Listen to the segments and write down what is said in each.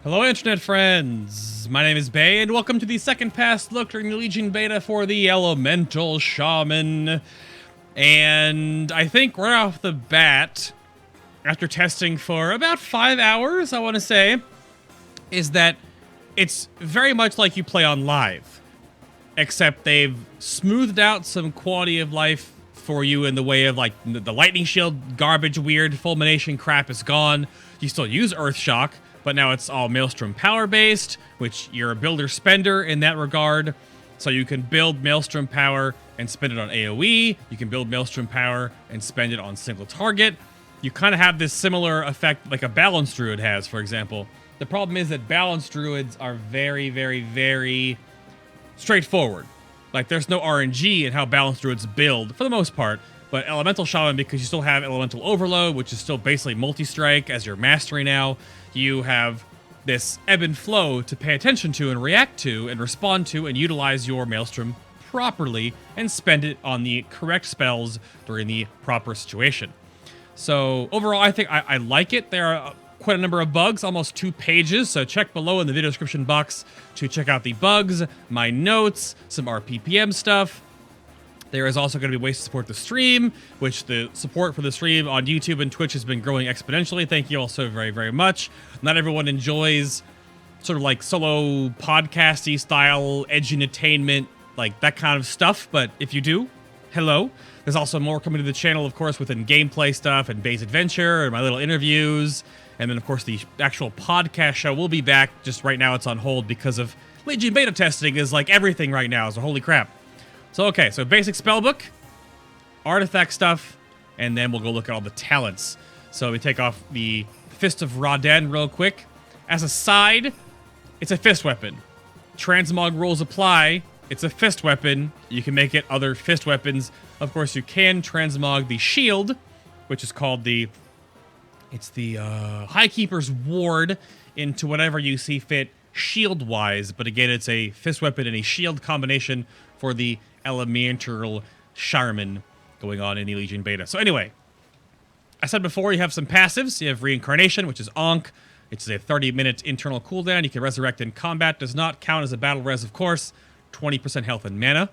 Hello internet friends, my name is Bay and welcome to the second pass look during the Legion beta for the Elemental Shaman. And I think right off the bat, after testing for about 5 hours, I want to say, is that it's very much like you play on live. Except they've smoothed out some quality of life for you in the way of like the lightning shield garbage weird fulmination crap is gone. You still use Earth Shock, but now it's all Maelstrom power based, which you're a builder spender in that regard. So you can build Maelstrom power and spend it on AoE. You can build Maelstrom power and spend it on single target. You kind of have this similar effect like a Balanced Druid has, for example. The problem is that Balanced Druids are very straightforward. Like, there's no RNG in how Balanced Druids build, for the most part. But Elemental Shaman, because you still have Elemental Overload, which is still basically multi-strike as your mastery now, you have this ebb and flow to pay attention to and react to and respond to and utilize your Maelstrom properly and spend it on the correct spells during the proper situation. So, overall, I think I like it. There are quite a number of bugs, almost 2 pages, so check below in the video description box to check out the bugs, my notes, some RPPM stuff. There is also going to be ways to support the stream, which the support for the stream on YouTube and Twitch has been growing exponentially. Thank you all so very much. Not everyone enjoys sort of like solo podcasty style, edutainment, like that kind of stuff, but if you do, hello. There's also more coming to the channel, of course, within gameplay stuff and Bay's Adventure and my little interviews. And then, of course, the actual podcast show will be back. Just right now it's on hold because of Legion beta testing is like everything right now. So holy crap. So, okay. So basic spellbook, artifact stuff, and then we'll go look at all the talents. So we take off the Fist of Addon real quick. As a side, it's a fist weapon. Transmog rules apply. It's a fist weapon. You can make it other fist weapons. Of course, you can transmog the shield, which is called the Highkeeper's Ward, into whatever you see fit shield-wise. But again, it's a fist weapon and a shield combination for the Elemental Shaman going on in the Legion beta. So anyway, I said before, you have some passives. You have Reincarnation, which is Ankh. It's a 30-minute internal cooldown. You can resurrect in combat. Does not count as a battle res, of course. 20% health and mana.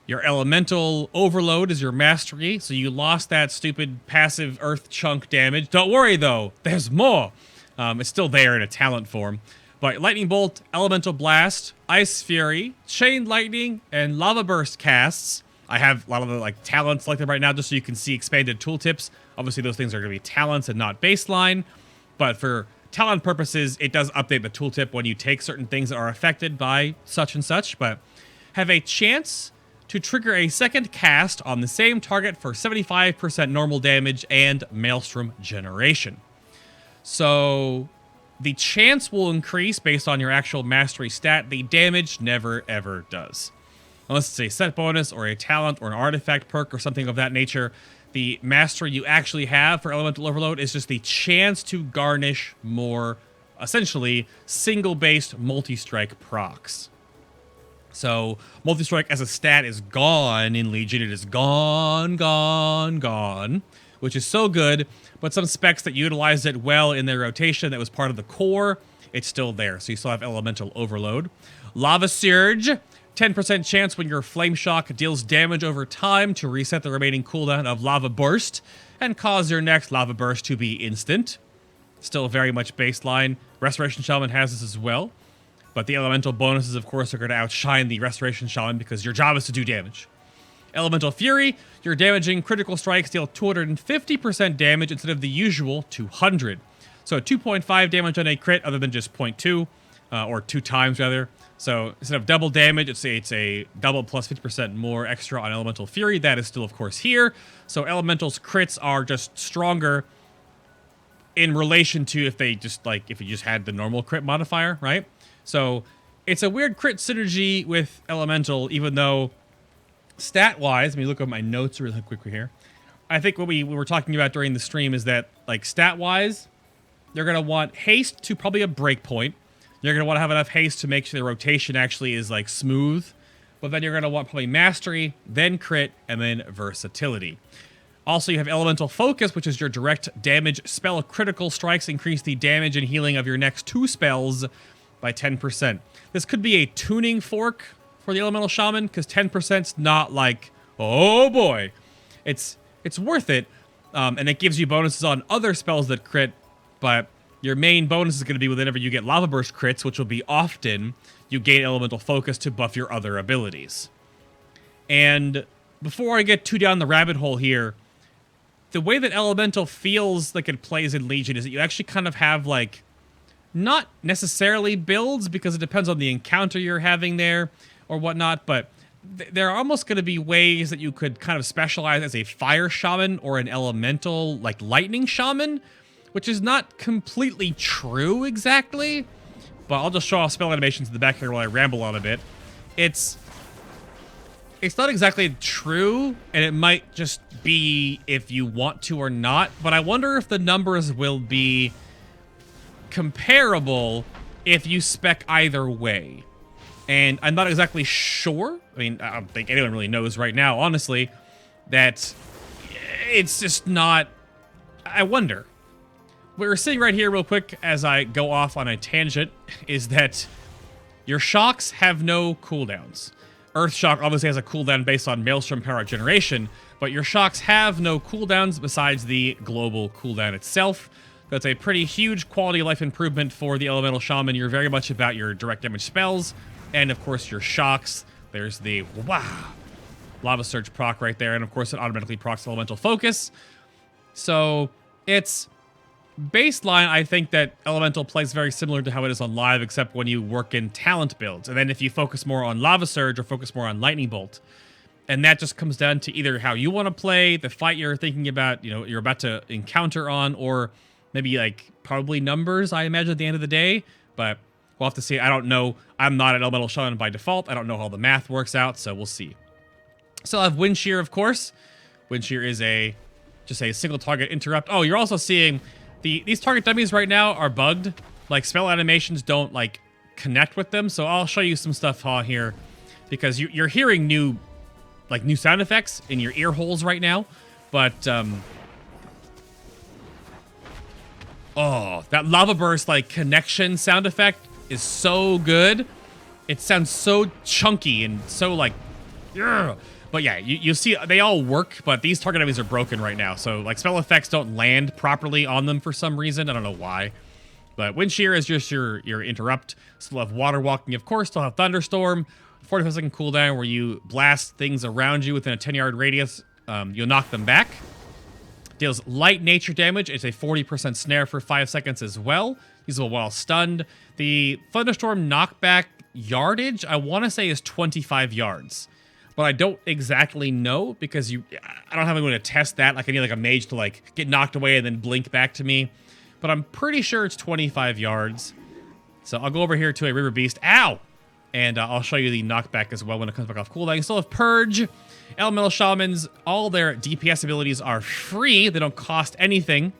Your Elemental Overload is your mastery, so you lost that stupid passive earth chunk damage. Don't worry, though. There's more. It's still there in a talent form. But Lightning Bolt, Elemental Blast, Ice Fury, Chain Lightning, and Lava Burst casts. I have a lot of the talents selected right now just so you can see expanded tooltips. Obviously, those things are going to be talents and not baseline. But for talent purposes, it does update the tooltip when you take certain things that are affected by such and such. But have a chance to trigger a second cast on the same target for 75% normal damage and Maelstrom generation. So the chance will increase based on your actual mastery stat. The damage never ever does. Unless it's a set bonus or a talent or an artifact perk or something of that nature, the mastery you actually have for Elemental Overload is just the chance to garnish more, essentially, single-based multi-strike procs. So, multi-strike as a stat is gone in Legion. It is gone, which is so good, but some specs that utilized it well in their rotation that was part of the core, it's still there. So you still have Elemental Overload. Lava Surge, 10% chance when your Flame Shock deals damage over time to reset the remaining cooldown of Lava Burst and cause your next Lava Burst to be instant. Still very much baseline. Restoration Shaman has this as well. But the elemental bonuses, of course, are going to outshine the Restoration Shaman because your job is to do damage. Elemental Fury, your damaging critical strikes deal 250% damage instead of the usual 200. So 2.5 damage on a crit other than just 0.2, or 2 times rather. So instead of double damage, it's a double plus 50% more extra on Elemental Fury. That is still, of course, here. So Elemental's crits are just stronger in relation to if you just had the normal crit modifier, right? So it's a weird crit synergy with Elemental, even though stat-wise, let me look at my notes really quickly here. I think what we were talking about during the stream is that, stat-wise, you're going to want haste to probably a breakpoint. You're going to want to have enough haste to make sure the rotation actually is, smooth. But then you're going to want probably mastery, then crit, and then versatility. Also, you have Elemental Focus, which is your direct damage spell. Critical strikes increase the damage and healing of your next 2 spells by 10%. This could be a tuning fork for the Elemental Shaman, because 10% is not like, oh boy. It's worth it, and it gives you bonuses on other spells that crit, but your main bonus is going to be whenever you get Lava Burst crits, which will be often, you gain Elemental Focus to buff your other abilities. And before I get too down the rabbit hole here, the way that Elemental feels like it plays in Legion is that you actually kind of have, like, not necessarily builds, because it depends on the encounter you're having there or whatnot, but there are almost going to be ways that you could kind of specialize as a Fire Shaman or an Elemental, like, Lightning Shaman, which is not completely true exactly, but I'll just show off spell animations in the back here while I ramble on a bit. It's not exactly true, and it might just be if you want to or not, but I wonder if the numbers will be comparable if you spec either way. And I'm not exactly sure. I mean, I don't think anyone really knows right now, honestly, that it's just not... I wonder. What we're seeing right here real quick as I go off on a tangent is that your shocks have no cooldowns. Earth Shock obviously has a cooldown based on Maelstrom power generation, but your shocks have no cooldowns besides the global cooldown itself. That's a pretty huge quality of life improvement for the Elemental Shaman. You're very much about your direct damage spells, and of course your shocks. There's the Lava Surge proc right there, and of course it automatically procs Elemental Focus. So it's baseline, I think that Elemental plays very similar to how it is on live, except when you work in talent builds. And then if you focus more on Lava Surge or focus more on Lightning Bolt. And that just comes down to either how you want to play, the fight you're thinking about, you know, you're about to encounter on, or maybe like probably numbers, I imagine, at the end of the day. But we'll have to see. I don't know. I'm not an Elemental Shaman by default. I don't know how the math works out, so we'll see. Still have Wind Shear, of course. Wind Shear is just a single target interrupt. Oh, you're also seeing these target dummies right now are bugged. Like, spell animations don't, like, connect with them. So I'll show you some stuff here, because you're hearing new sound effects in your ear holes right now. But, oh, that Lava Burst, like, connection sound effect is so good. It sounds so chunky and so, like, ugh. But yeah, you see, they all work, but these target enemies are broken right now. So, like, spell effects don't land properly on them for some reason. I don't know why. But Wind Shear is just your interrupt. Still have Water Walking, of course. Still have Thunderstorm. 45-second cooldown where you blast things around you within a 10-yard radius. You'll knock them back. Deals light nature damage. It's a 40% snare for 5 seconds as well. Usable while stunned. The Thunderstorm knockback yardage, I want to say, is 25 yards. But I don't exactly know, because I don't have anyone to test that. Like, I need like a mage to like get knocked away and then blink back to me. But I'm pretty sure it's 25 yards. So I'll go over here to a River Beast. Ow! And I'll show you the knockback as well when it comes back off cooldown. You still have Purge. Elemental Shamans, all their DPS abilities are free. They don't cost anything.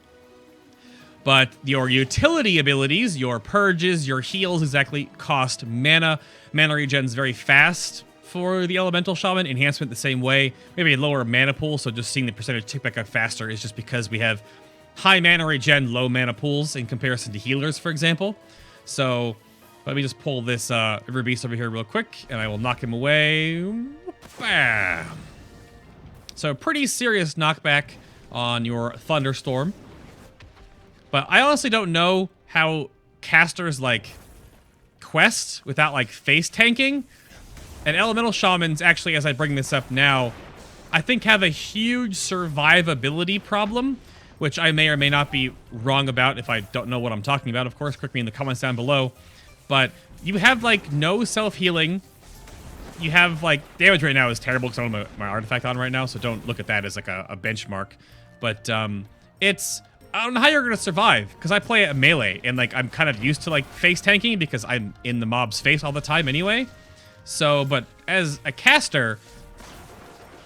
But your utility abilities, your Purges, your heals, exactly cost mana. Mana regen's very fast for the Elemental Shaman. Enhancement the same way. Maybe a lower mana pool, so just seeing the percentage tick back up faster is just because we have high mana regen, low mana pools in comparison to healers, for example. So let me just pull this River Beast over here real quick, and I will knock him away. Bam! So pretty serious knockback on your Thunderstorm. But I honestly don't know how casters, like, quest without, like, face tanking. And Elemental Shamans, actually, as I bring this up now, I think have a huge survivability problem, which I may or may not be wrong about. If I don't know what I'm talking about, of course, correct me in the comments down below. But you have, like, no self-healing. You have, like, damage right now is terrible because I don't have my artifact on right now, so don't look at that as, like, a benchmark. But it's... I don't know how you're going to survive, because I play a melee, and, like, I'm kind of used to, like, face tanking because I'm in the mob's face all the time anyway. So, but as a caster,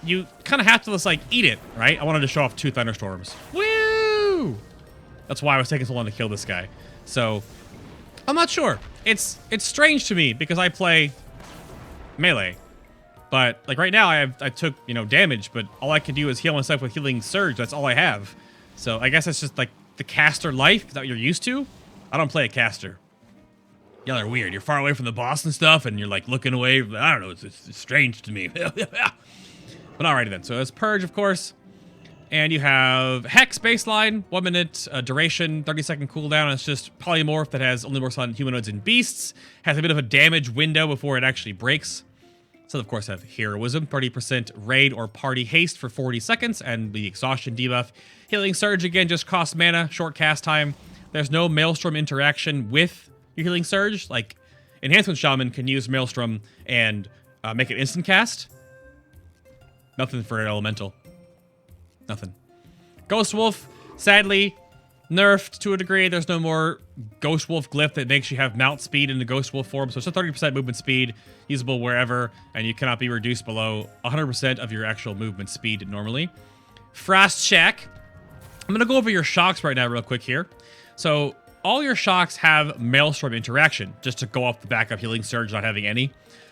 you kind of have to just, like, eat it, right? I wanted to show off 2 Thunderstorms. Woo! That's why I was taking so long to kill this guy. So, I'm not sure. It's strange to me, because I play melee. But like right now, I took, you know, damage, but all I can do is heal myself with Healing Surge. That's all I have. So I guess that's just like the caster life that you're used to. I don't play a caster. Y'all are weird. You're far away from the boss and stuff, and you're like looking away. I don't know. It's strange to me. But alrighty then. So there's Purge, of course. And you have Hex baseline, 1 minute duration, 30-second cooldown. It's just polymorph that has only works on humanoids and beasts. Has a bit of a damage window before it actually breaks. So of course have Heroism, 30% raid or party haste for 40 seconds, and the exhaustion debuff. Healing Surge again just costs mana, short cast time. There's no Maelstrom interaction with your Healing Surge. Like Enhancement Shaman can use Maelstrom and make an instant cast. Nothing for Elemental. Nothing. Ghost Wolf, sadly, nerfed to a degree. There's no more Ghost Wolf glyph that makes you have mount speed in the Ghost Wolf form. So it's a 30% movement speed, usable wherever, and you cannot be reduced below 100% of your actual movement speed normally. Frost Shack. I'm going to go over your shocks right now real quick here. So all your shocks have Maelstrom interaction, just to go off the back of Healing Surge not having any.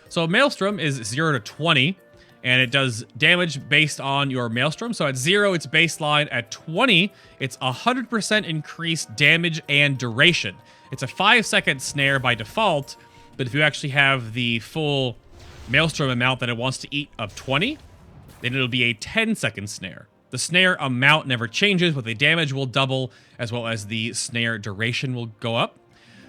So Maelstrom is 0 to 20. And it does damage based on your Maelstrom. So at 0, it's baseline. At 20, it's 100% increased damage and duration. It's a 5-second snare by default, but if you actually have the full Maelstrom amount that it wants to eat of 20, then it'll be a 10-second snare. The snare amount never changes, but the damage will double, as well as the snare duration will go up.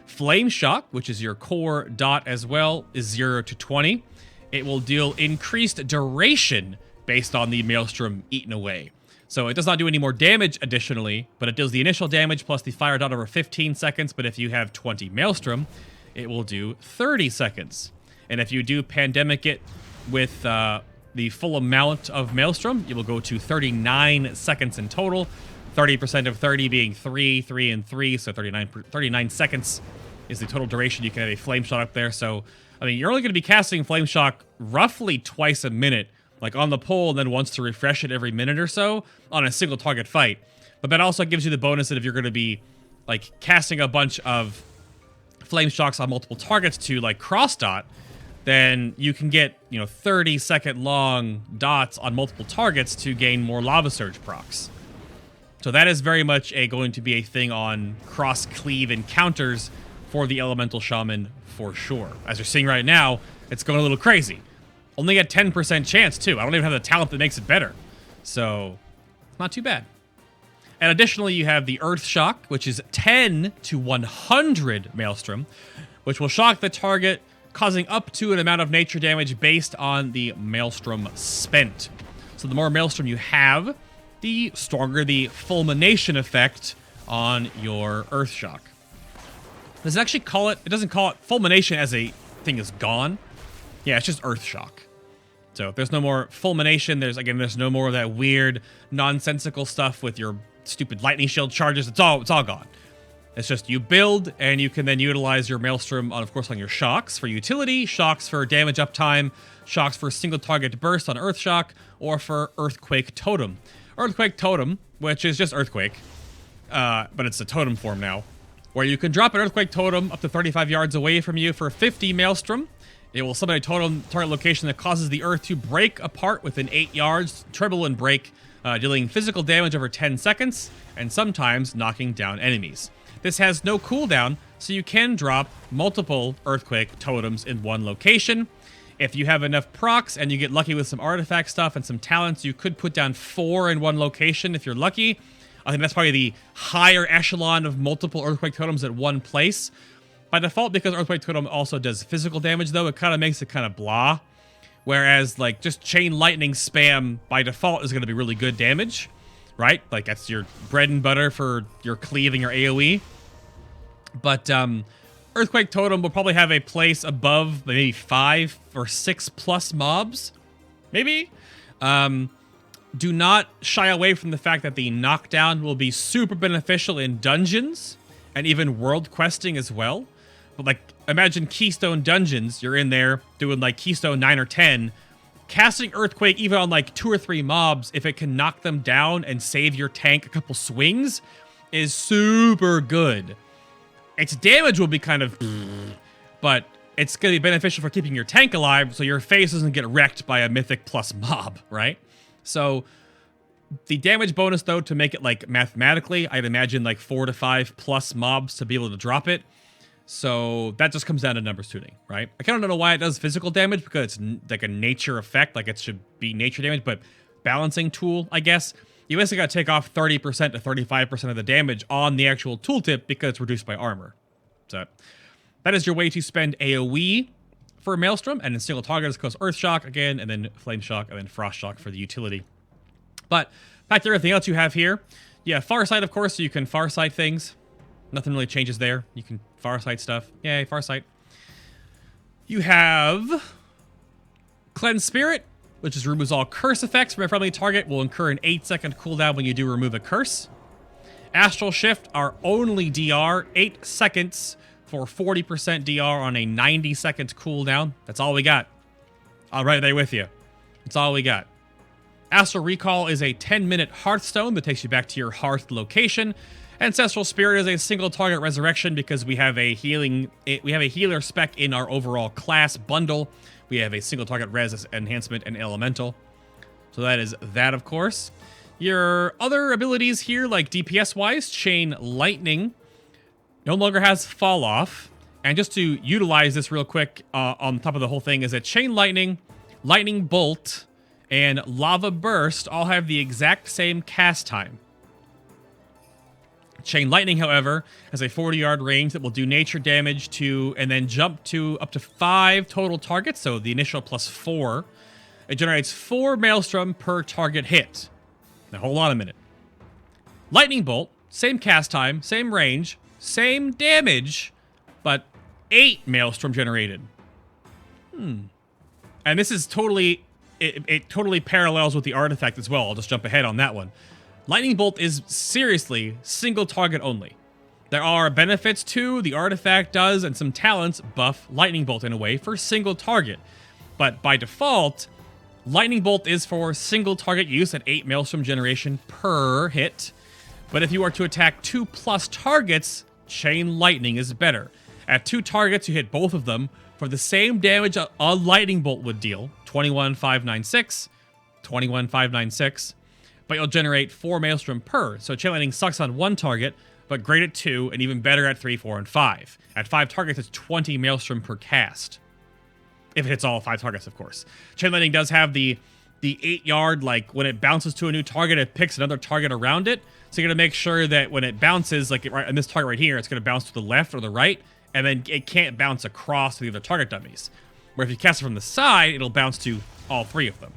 Flame Shock, which is your core dot as well, is 0 to 20. It will deal increased duration based on the Maelstrom eaten away. So it does not do any more damage additionally, but it does the initial damage plus the fire dot over 15 seconds. But if you have 20 Maelstrom, it will do 30 seconds. And if you do Pandemic it with the full amount of Maelstrom, you will go to 39 seconds in total. 30% of 30 being 3, 3, and 3, so 39 seconds is the total duration. You can have a Flame Shot up there, so I mean, you're only going to be casting Flame Shock roughly twice a minute, like on the pole, and then once to refresh it every minute or so on a single target fight. But that also gives you the bonus that if you're going to be like casting a bunch of Flame Shocks on multiple targets to like cross dot, then you can get, you know, 30-second long dots on multiple targets to gain more Lava Surge procs. So that is very much going to be a thing on cross cleave encounters for the Elemental Shaman for sure. As you're seeing right now, it's going a little crazy. Only a 10% chance, too. I don't even have the talent that makes it better. So, not too bad. And additionally, you have the Earth Shock, which is 10 to 100 Maelstrom, which will shock the target, causing up to an amount of nature damage based on the Maelstrom spent. So the more Maelstrom you have, the stronger the fulmination effect on your Earth Shock. Does it actually call it? It doesn't call it fulmination as a thing is gone. Yeah, it's just Earth Shock. So if there's no more fulmination, there's no more of that weird, nonsensical stuff with your stupid lightning shield charges. It's all gone. It's just you build, and you can then utilize your Maelstrom on, of course, on your shocks for utility, shocks for damage uptime, shocks for single target burst on Earth Shock, or for Earthquake Totem. Earthquake Totem, which is just Earthquake, but it's a totem form now, where you can drop an Earthquake Totem up to 35 yards away from you for 50 Maelstrom. It will summon a totem target location that causes the Earth to break apart within 8 yards, tremble and break, dealing physical damage over 10 seconds, and sometimes knocking down enemies. This has no cooldown, so you can drop multiple Earthquake Totems in one location. If you have enough procs and you get lucky with some artifact stuff and some talents, you could put down 4 in one location if you're lucky. I think that's probably the higher echelon of multiple Earthquake Totems at one place. By default, because Earthquake Totem also does physical damage, though, it kind of makes it kind of blah. Whereas, like, just Chain Lightning spam by default is going to be really good damage, right? Like, that's your bread and butter for your cleave and your AoE. But Earthquake Totem will probably have a place above maybe 5 or 6 plus mobs. Maybe? Do not shy away from the fact that the knockdown will be super beneficial in dungeons and even world questing as well. But like, imagine Keystone Dungeons. You're in there doing like Keystone 9 or 10. Casting Earthquake even on like 2 or 3 mobs, if it can knock them down and save your tank a couple swings, is super good. Its damage will be kind of, but it's going to be beneficial for keeping your tank alive so your face doesn't get wrecked by a mythic plus mob, right? So the damage bonus, though, to make it, like, mathematically, I'd imagine, like, 4 to 5 plus mobs to be able to drop it. So that just comes down to numbers tuning, right? I kind of don't know why it does physical damage, because it's like a nature effect, like it should be nature damage, but balancing tool, I guess. You basically got to take off 30% to 35% of the damage on the actual tooltip because it's reduced by armor. So that is your way to spend AoE for Maelstrom, and in single targets, goes Earth Shock again, and then Flame Shock, and then Frost Shock for the utility. But back to everything else you have here. Yeah, Farsight, of course, so you can Farsight things. Nothing really changes there. You can Farsight stuff. Yay, Farsight. You have Cleanse Spirit, which is removes all curse effects from a friendly target. Will incur an 8-second cooldown when you do remove a curse. Astral Shift, our only DR, 8 seconds for 40% DR on a 90-second cooldown. That's all we got. I'm right there with you. That's all we got. Astral Recall is a 10-minute Hearthstone that takes you back to your Hearth location. Ancestral Spirit is a single target resurrection because we have a healer spec in our overall class bundle. We have a single target res enhancement and elemental. So that is that, of course. Your other abilities here, like DPS wise, Chain Lightning no longer has fall off. And just to utilize this real quick on top of the whole thing is that Chain Lightning, Lightning Bolt, and Lava Burst all have the exact same cast time. Chain Lightning, however, has a 40-yard range that will do nature damage to, and then jump to up to 5 total targets, so the initial plus 4. It generates 4 Maelstrom per target hit. Now hold on a minute. Lightning Bolt, same cast time, same range, same damage, but 8 Maelstrom generated. And this is totally, it totally parallels with the artifact as well. I'll just jump ahead on that one. Lightning Bolt is seriously single target only. There are benefits to the artifact does, and some talents buff Lightning Bolt in a way for single target. But by default, Lightning Bolt is for single target use at 8 Maelstrom generation per hit. But if you are to attack 2+ targets, Chain Lightning is better. At 2 targets, you hit both of them for the same damage a Lightning Bolt would deal, 21,596, 21,596. But you'll generate 4 Maelstrom per. So Chain Lightning sucks on 1 target, but great at 2, and even better at 3, 4, and 5. At 5 targets, it's 20 Maelstrom per cast. If it hits all 5 targets, of course. Chain Lightning does have the 8-yard, like, when it bounces to a new target, it picks another target around it. So you're going to make sure that when it bounces, like right on this target right here, it's going to bounce to the left or the right, and then it can't bounce across to the other target dummies. Where if you cast it from the side, it'll bounce to all 3 of them.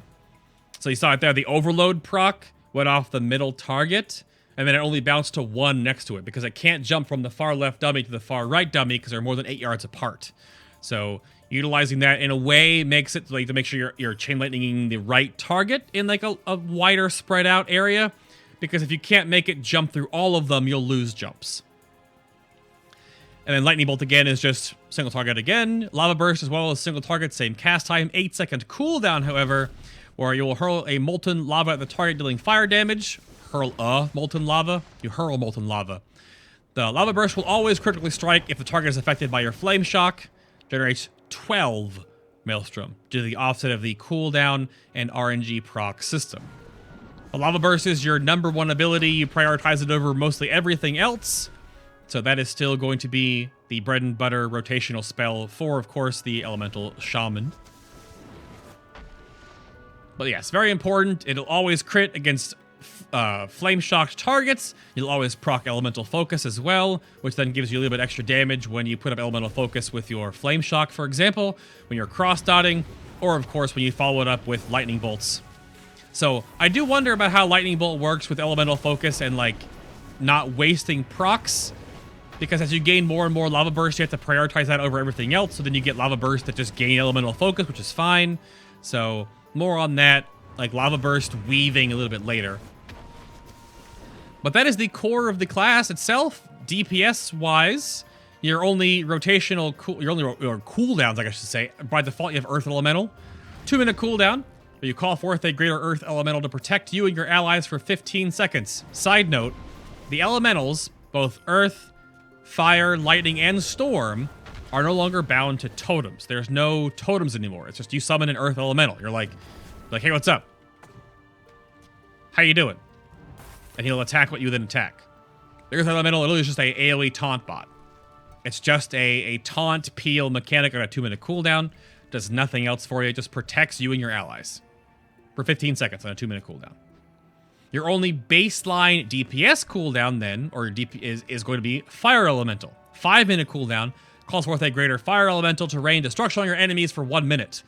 So you saw it there, the Overload proc went off the middle target, and then it only bounced to 1 next to it, because it can't jump from the far left dummy to the far right dummy, because they're more than 8 yards apart. So utilizing that in a way makes it like to make sure you're chain lightninging the right target in like a wider spread out area, because if you can't make it jump through all of them, you'll lose jumps. And then Lightning Bolt again is just single target again. Lava Burst as well as single target, same cast time, 8-second cooldown, however, where you will hurl a molten lava at the target dealing fire damage. Hurl a molten lava. You hurl molten lava. The Lava Burst will always critically strike if the target is affected by your Flame Shock. Generates 12 Maelstrom due to the offset of the cooldown and RNG proc system. The Lava Burst is your #1 ability. You prioritize it over mostly everything else. So that is still going to be the bread and butter rotational spell for, of course, the Elemental Shaman. But yes, very important. It'll always crit against flame-shocked targets. You'll always proc Elemental Focus as well, which then gives you a little bit extra damage when you put up Elemental Focus with your Flame Shock, for example, when you're cross-dotting, or, of course, when you follow it up with Lightning Bolts. So I do wonder about how Lightning Bolt works with Elemental Focus and, like, not wasting procs. Because as you gain more and more Lava Burst, you have to prioritize that over everything else. So then you get Lava Burst that just gain Elemental Focus, which is fine. So more on that, like Lava Burst weaving a little bit later. But that is the core of the class itself. DPS-wise, your only rotational, your cooldowns, I should say. By default, you have Earth Elemental. 2-minute cooldown, where you call forth a greater Earth Elemental to protect you and your allies for 15 seconds. Side note, the Elementals, both Earth, Fire, Lightning, and Storm, are no longer bound to totems. There's no totems anymore. It's just you summon an Earth Elemental. You're like, hey, what's up? How you doing? And he'll attack what you then attack. The Earth Elemental literally is just a AoE taunt bot. It's just a taunt peel mechanic on a 2-minute cooldown. Does nothing else for you. It just protects you and your allies for 15 seconds on a 2-minute cooldown. Your only baseline DPS cooldown then, or DP, is going to be Fire Elemental. 5-minute cooldown. Calls forth a greater Fire Elemental to rain destruction on your enemies for 1 minute.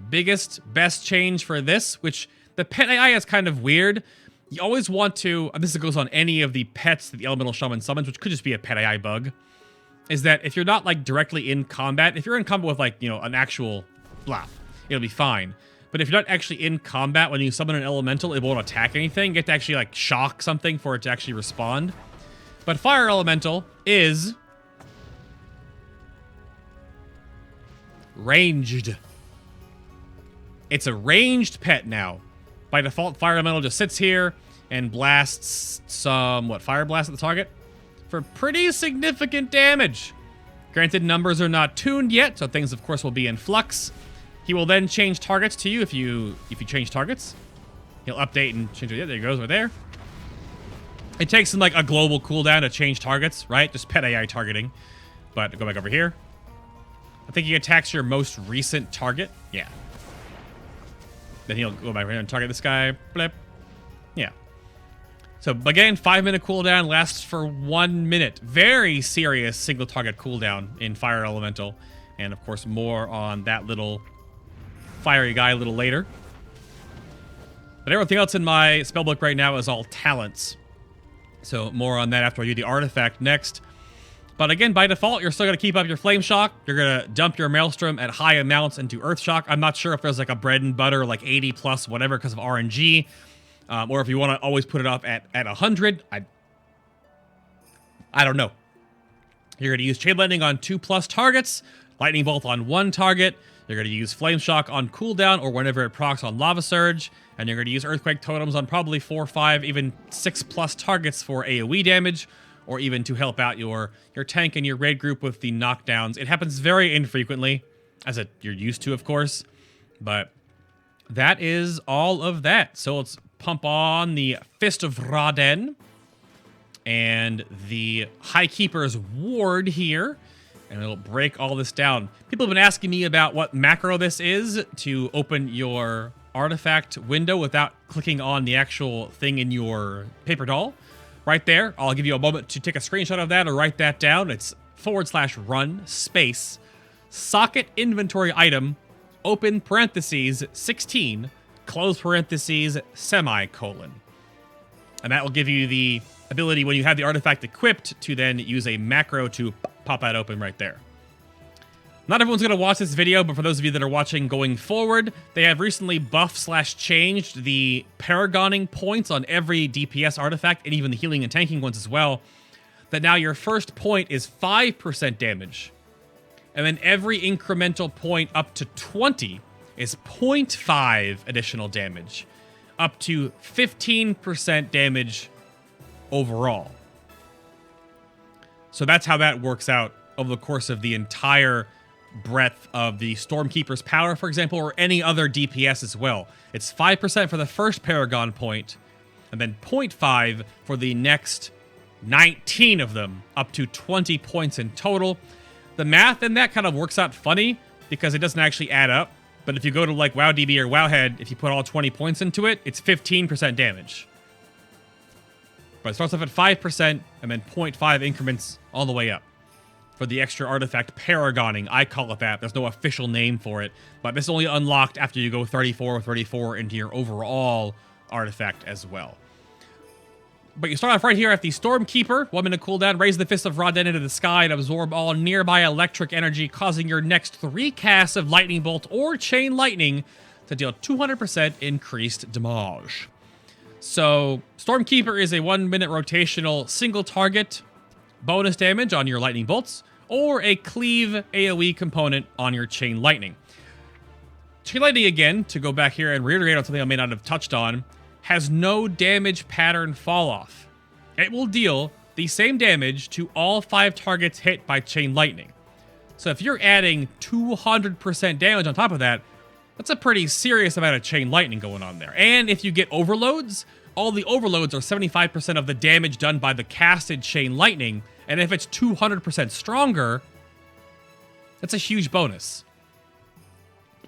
Biggest, best change for this, which the pet AI is kind of weird. You always want to, and this goes on any of the pets that the Elemental Shaman summons, which could just be a pet AI bug, is that if you're not, like, directly in combat, if you're in combat with, like, you know, an actual blah, it'll be fine. But if you're not actually in combat, when you summon an Elemental, it won't attack anything. You have to actually, like, shock something for it to actually respond. But Fire Elemental is ranged. It's a ranged pet now. By default, Fire Elemental just sits here and blasts some, Fire Blast at the target for pretty significant damage. Granted, numbers are not tuned yet, so things, of course, will be in flux. He will then change targets to you if you change targets. He'll update and change it. Yeah, there he goes right there. It takes him, like, a global cooldown to change targets, right? Just pet AI targeting. But go back over here. I think he attacks your most recent target. Yeah. Then he'll go back here and target this guy. Blip. Yeah. So, again, 5-minute cooldown lasts for 1 minute. Very serious single target cooldown in Fire Elemental. And, of course, more on that little fiery guy a little later. But everything else in my spellbook right now is all talents. So, more on that after I do the artifact next. But again, by default, you're still going to keep up your Flame Shock. You're going to dump your Maelstrom at high amounts into Earth Shock. I'm not sure if there's like a bread and butter, like 80 plus whatever because of RNG. Or if you want to always put it up at 100. I don't know. You're going to use Chain Lightning on 2+ targets. Lightning Bolt on 1 target. You're going to use Flame Shock on cooldown or whenever it procs on Lava Surge. And you're going to use Earthquake Totems on probably 4, 5, even 6+ targets for AoE damage. Or even to help out your tank and your raid group with the knockdowns. It happens very infrequently, as you're used to, of course. But that is all of that. So let's pump on the Fist of Addon and the High Keeper's Ward here. And it'll break all this down. People have been asking me about what macro this is to open your artifact window without clicking on the actual thing in your paper doll. Right there, I'll give you a moment to take a screenshot of that or write that down. It's /run space socket inventory item open parentheses 16 close parentheses semicolon. And that will give you the ability when you have the artifact equipped to then use a macro to pop that open right there. Not everyone's going to watch this video, but for those of you that are watching going forward, they have recently buff/changed the paragoning points on every DPS artifact, and even the healing and tanking ones as well, that now your first point is 5% damage. And then every incremental point up to 20 is 0.5 additional damage, up to 15% damage overall. So that's how that works out over the course of the entire breadth of the Stormkeeper's power, for example, or any other DPS as well. It's 5% for the first Paragon point, and then 0.5 for the next 19 of them, up to 20 points in total. The math in that kind of works out funny, because it doesn't actually add up, but if you go to like WoWDB or Wowhead, if you put all 20 points into it, it's 15% damage. But it starts off at 5%, and then 0.5 increments all the way up. For the extra artifact paragoning, I call it that. There's no official name for it, but this is only unlocked after you go 34 or 34 into your overall artifact as well. But you start off right here at the Stormkeeper. 1 minute cooldown, raise the Fist of Addon into the sky and absorb all nearby electric energy, causing your next 3 casts of Lightning Bolt or Chain Lightning to deal 200% increased damage. So, Stormkeeper is a 1 minute rotational single target bonus damage on your Lightning Bolts, or a Cleave AoE component on your Chain Lightning. Chain Lightning, again, to go back here and reiterate on something I may not have touched on, has no damage pattern fall-off. It will deal the same damage to all 5 targets hit by Chain Lightning. So if you're adding 200% damage on top of that, that's a pretty serious amount of chain lightning going on there. And if you get overloads, all the overloads are 75% of the damage done by the casted chain lightning. And if it's 200% stronger, that's a huge bonus.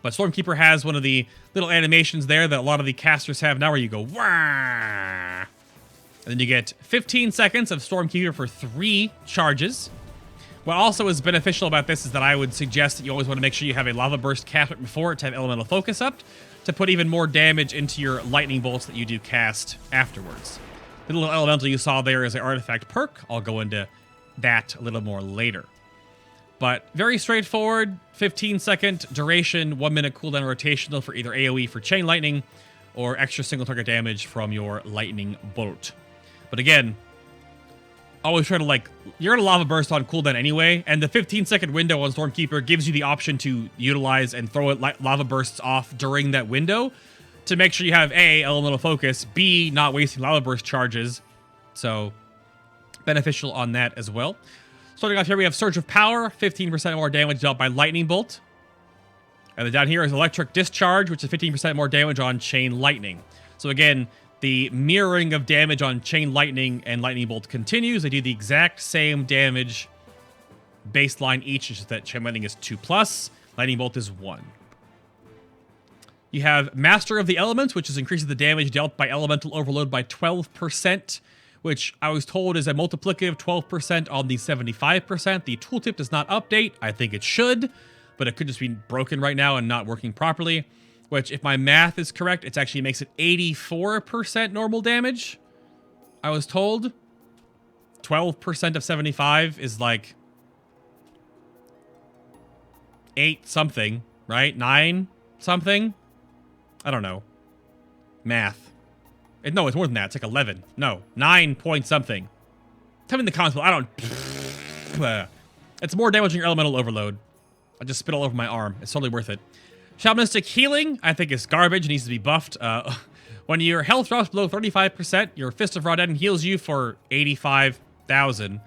But Stormkeeper has one of the little animations there that a lot of the casters have now where you go, wah! And then you get 15 seconds of Stormkeeper for 3 charges. What also is beneficial about this is that I would suggest that you always want to make sure you have a Lava Burst cast right before it to have Elemental Focus up to put even more damage into your lightning bolts that you do cast afterwards. The little elemental you saw there is an artifact perk. I'll go into that a little more later. But very straightforward, 15-second duration, 1-minute cooldown rotational for either AoE for chain lightning or extra single target damage from your lightning bolt. But again, always try to, you're going to Lava Burst on cooldown anyway, and the 15-second window on Stormkeeper gives you the option to utilize and throw Lava Bursts off during that window to make sure you have A, Elemental Focus, B, not wasting Lava Burst charges. So, beneficial on that as well. Starting off here, we have Surge of Power, 15% more damage dealt by Lightning Bolt. And then down here is Electric Discharge, which is 15% more damage on Chain Lightning. So again, the mirroring of damage on Chain Lightning and Lightning Bolt continues. They do the exact same damage baseline each, it's just that Chain Lightning is 2+, Lightning Bolt is 1. You have Master of the Elements, which is increasing the damage dealt by Elemental Overload by 12%, which I was told is a multiplicative 12% on the 75%. The tooltip does not update. I think it should, but it could just be broken right now and not working properly. Which, if my math is correct, it actually makes it 84% normal damage. I was told 12% of 75 is like 8 something, right? 9 something? I don't know. Math. No, it's more than that. It's like 11. No, 9 point something. Tell me in the comments, I don't... It's more damage than your Elemental Overload. I just spit all over my arm. It's totally worth it. Shamanistic Healing, I think, is garbage. It needs to be buffed. When your health drops below 35%, your Fist of Addon heals you for 85,000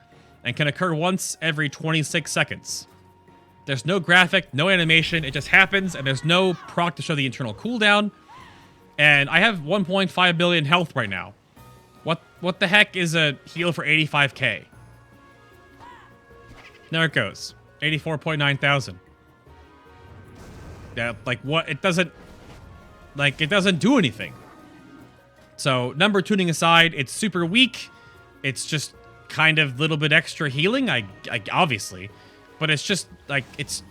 and can occur once every 26 seconds. There's no graphic, no animation. It just happens, and there's no proc to show the internal cooldown. And I have 1.5 billion health right now. What the heck is a heal for 85k? There it goes. 84.9 thousand. Yeah, what? It doesn't do anything. So, number tuning aside, it's super weak. It's just kind of a little bit extra healing, I obviously. But it's just, it's...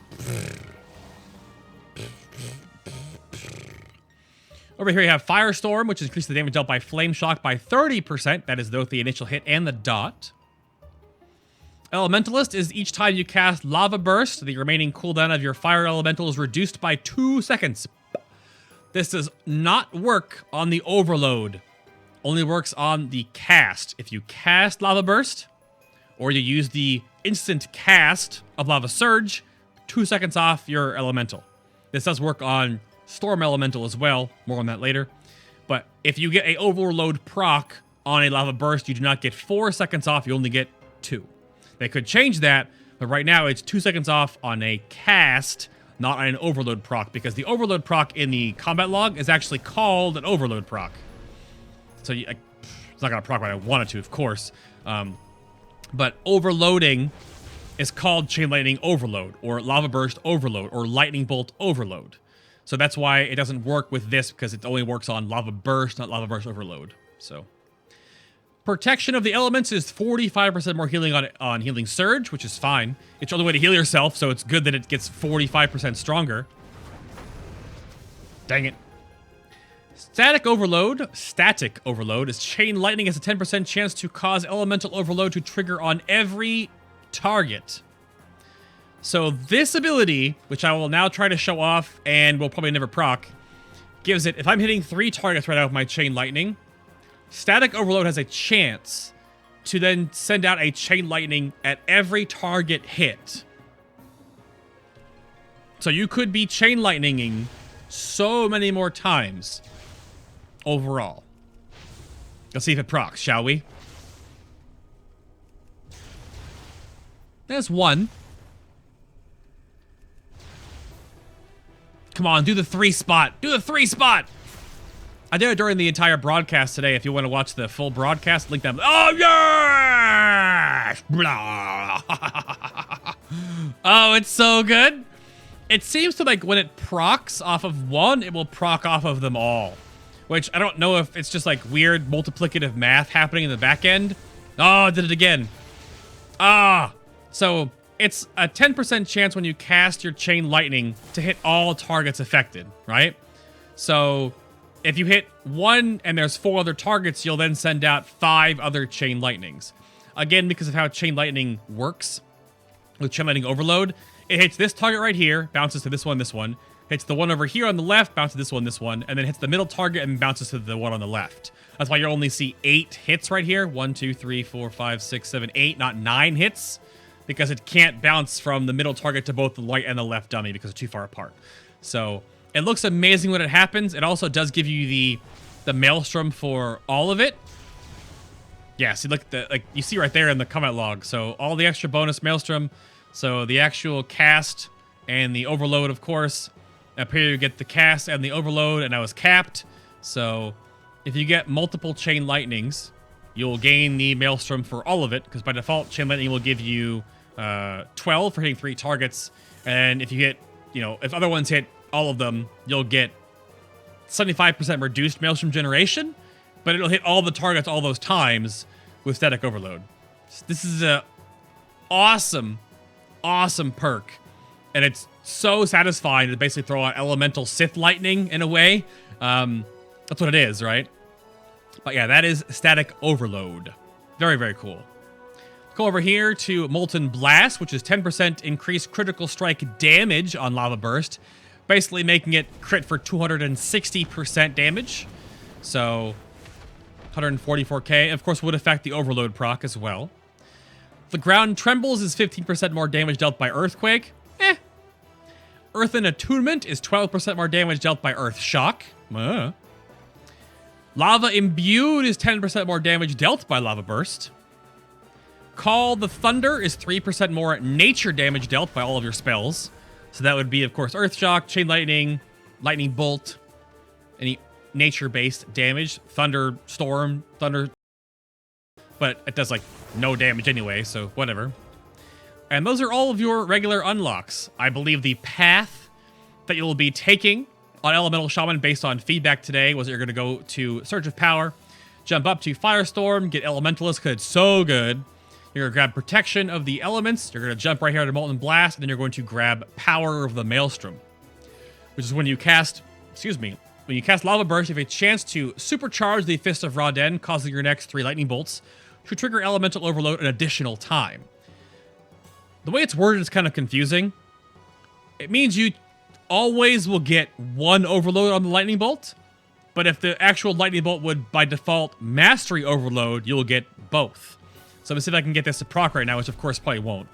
Over here you have Firestorm, which increases the damage dealt by Flame Shock by 30%. That is both the initial hit and the dot. Elementalist is each time you cast Lava Burst, the remaining cooldown of your Fire Elemental is reduced by 2 seconds. This does not work on the Overload. Only works on the cast. If you cast Lava Burst, or you use the instant cast of Lava Surge, 2 seconds off your Elemental. This does work on Storm Elemental as well. More on that later. But if you get a Overload proc on a Lava Burst, you do not get 4 seconds off, you only get 2. They could change that, but right now it's 2 seconds off on a cast, not on an Overload proc, because the Overload proc in the combat log is actually called an Overload proc. So it's not going to proc when I wanted to, of course. But overloading is called Chain Lightning Overload, or Lava Burst Overload, or Lightning Bolt Overload. So that's why it doesn't work with this, because it only works on Lava Burst, not Lava Burst Overload. So... Protection of the Elements is 45% more healing on Healing Surge, which is fine. It's the only way to heal yourself, so it's good that it gets 45% stronger. Dang it. Static Overload is Chain Lightning has a 10% chance to cause Elemental Overload to trigger on every target. So this ability, which I will now try to show off and will probably never proc, gives it, if I'm hitting 3 targets right now with my Chain Lightning, Static Overload has a chance to then send out a Chain Lightning at every target hit. So you could be Chain Lightninging so many more times overall. Let's see if it procs, shall we? There's 1. Come on, do the 3 spot. Do the 3 spot. I did it during the entire broadcast today. If you want to watch the full broadcast, link down. Oh, yes! Blah. Oh, it's so good. It seems to, like, when it procs off of one, it will proc off of them all. Which, I don't know if it's just, like, weird multiplicative math happening in the back end. Oh, I did it again. Ah! So, it's a 10% chance when you cast your Chain Lightning to hit all targets affected, right? So, if you hit 1 and there's 4 other targets, you'll then send out 5 other Chain Lightnings. Again, because of how Chain Lightning works with Chain Lightning Overload, it hits this target right here, bounces to this one, hits the one over here on the left, bounces to this one, and then hits the middle target and bounces to the one on the left. That's why you only see 8 hits right here. 1, 2, 3, 4, 5, 6, 7, 8, not 9 hits, because it can't bounce from the middle target to both the right and the left dummy because they're too far apart. So it looks amazing when it happens. It also does give you the Maelstrom for all of it. Yeah, see, look, you see right there in the comment log. So all the extra bonus Maelstrom. So the actual cast and the overload, of course. Up here you get the cast and the overload, and I was capped. So if you get multiple Chain Lightnings, you'll gain the Maelstrom for all of it, because by default, Chain Lightning will give you 12 for hitting 3 targets. And if you hit, if other ones hit all of them, you'll get 75% reduced Maelstrom generation, but it'll hit all the targets all those times with Static Overload. This is a awesome perk, and it's so satisfying to basically throw out Elemental Sith Lightning in a way. That's what it is, right? But yeah, that is Static Overload. Very, very cool. Go over here to Molten Blast, which is 10% increased critical strike damage on Lava Burst, basically making it crit for 260% damage. So 144k, of course, would affect the Overload proc as well. The Ground Trembles is 15% more damage dealt by Earthquake. Earthen Attunement is 12% more damage dealt by Earth Shock. Lava Imbued is 10% more damage dealt by Lava Burst. Call the Thunder is 3% more nature damage dealt by all of your spells. So that would be, of course, Earth Shock, Chain Lightning, Lightning Bolt, any nature-based damage. Thunder, Storm, Thunder. But it does, like, no damage anyway, so whatever. And those are all of your regular unlocks. I believe the path that you'll be taking on Elemental Shaman based on feedback today was that you're going to go to Surge of Power, jump up to Firestorm, get Elementalist because it's so good. You're going to grab Protection of the Elements. You're going to jump right here to Molten Blast, and then you're going to grab Power of the Maelstrom, which is when you cast, when you cast Lava Burst, you have a chance to supercharge the Fist of Addon, causing your next 3 lightning bolts to trigger Elemental Overload an additional time. The way it's worded is kind of confusing. It means you always will get 1 overload on the lightning bolt, but if the actual lightning bolt would, by default, mastery overload, you'll get both. So I'm going to see if I can get this to proc right now, which of course probably won't.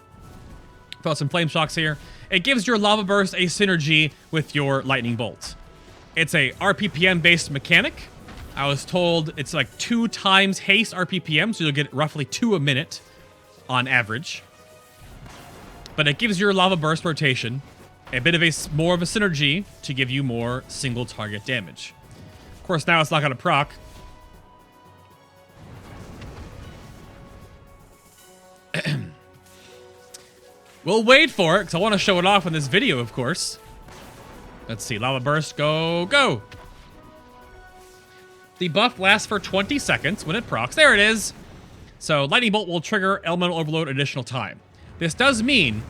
Throw out some flame shocks here. It gives your Lava Burst a synergy with your lightning bolt. It's a RPPM-based mechanic. I was told it's like 2 times haste RPPM, so you'll get roughly 2 a minute on average. But it gives your Lava Burst rotation a bit of more of a synergy to give you more single target damage. Of course, now it's not going to proc. We'll wait for it, because I want to show it off in this video, of course. Let's see. Lava Burst, go, go! The buff lasts for 20 seconds when it procs. There it is! So, Lightning Bolt will trigger Elemental Overload additional time. This does mean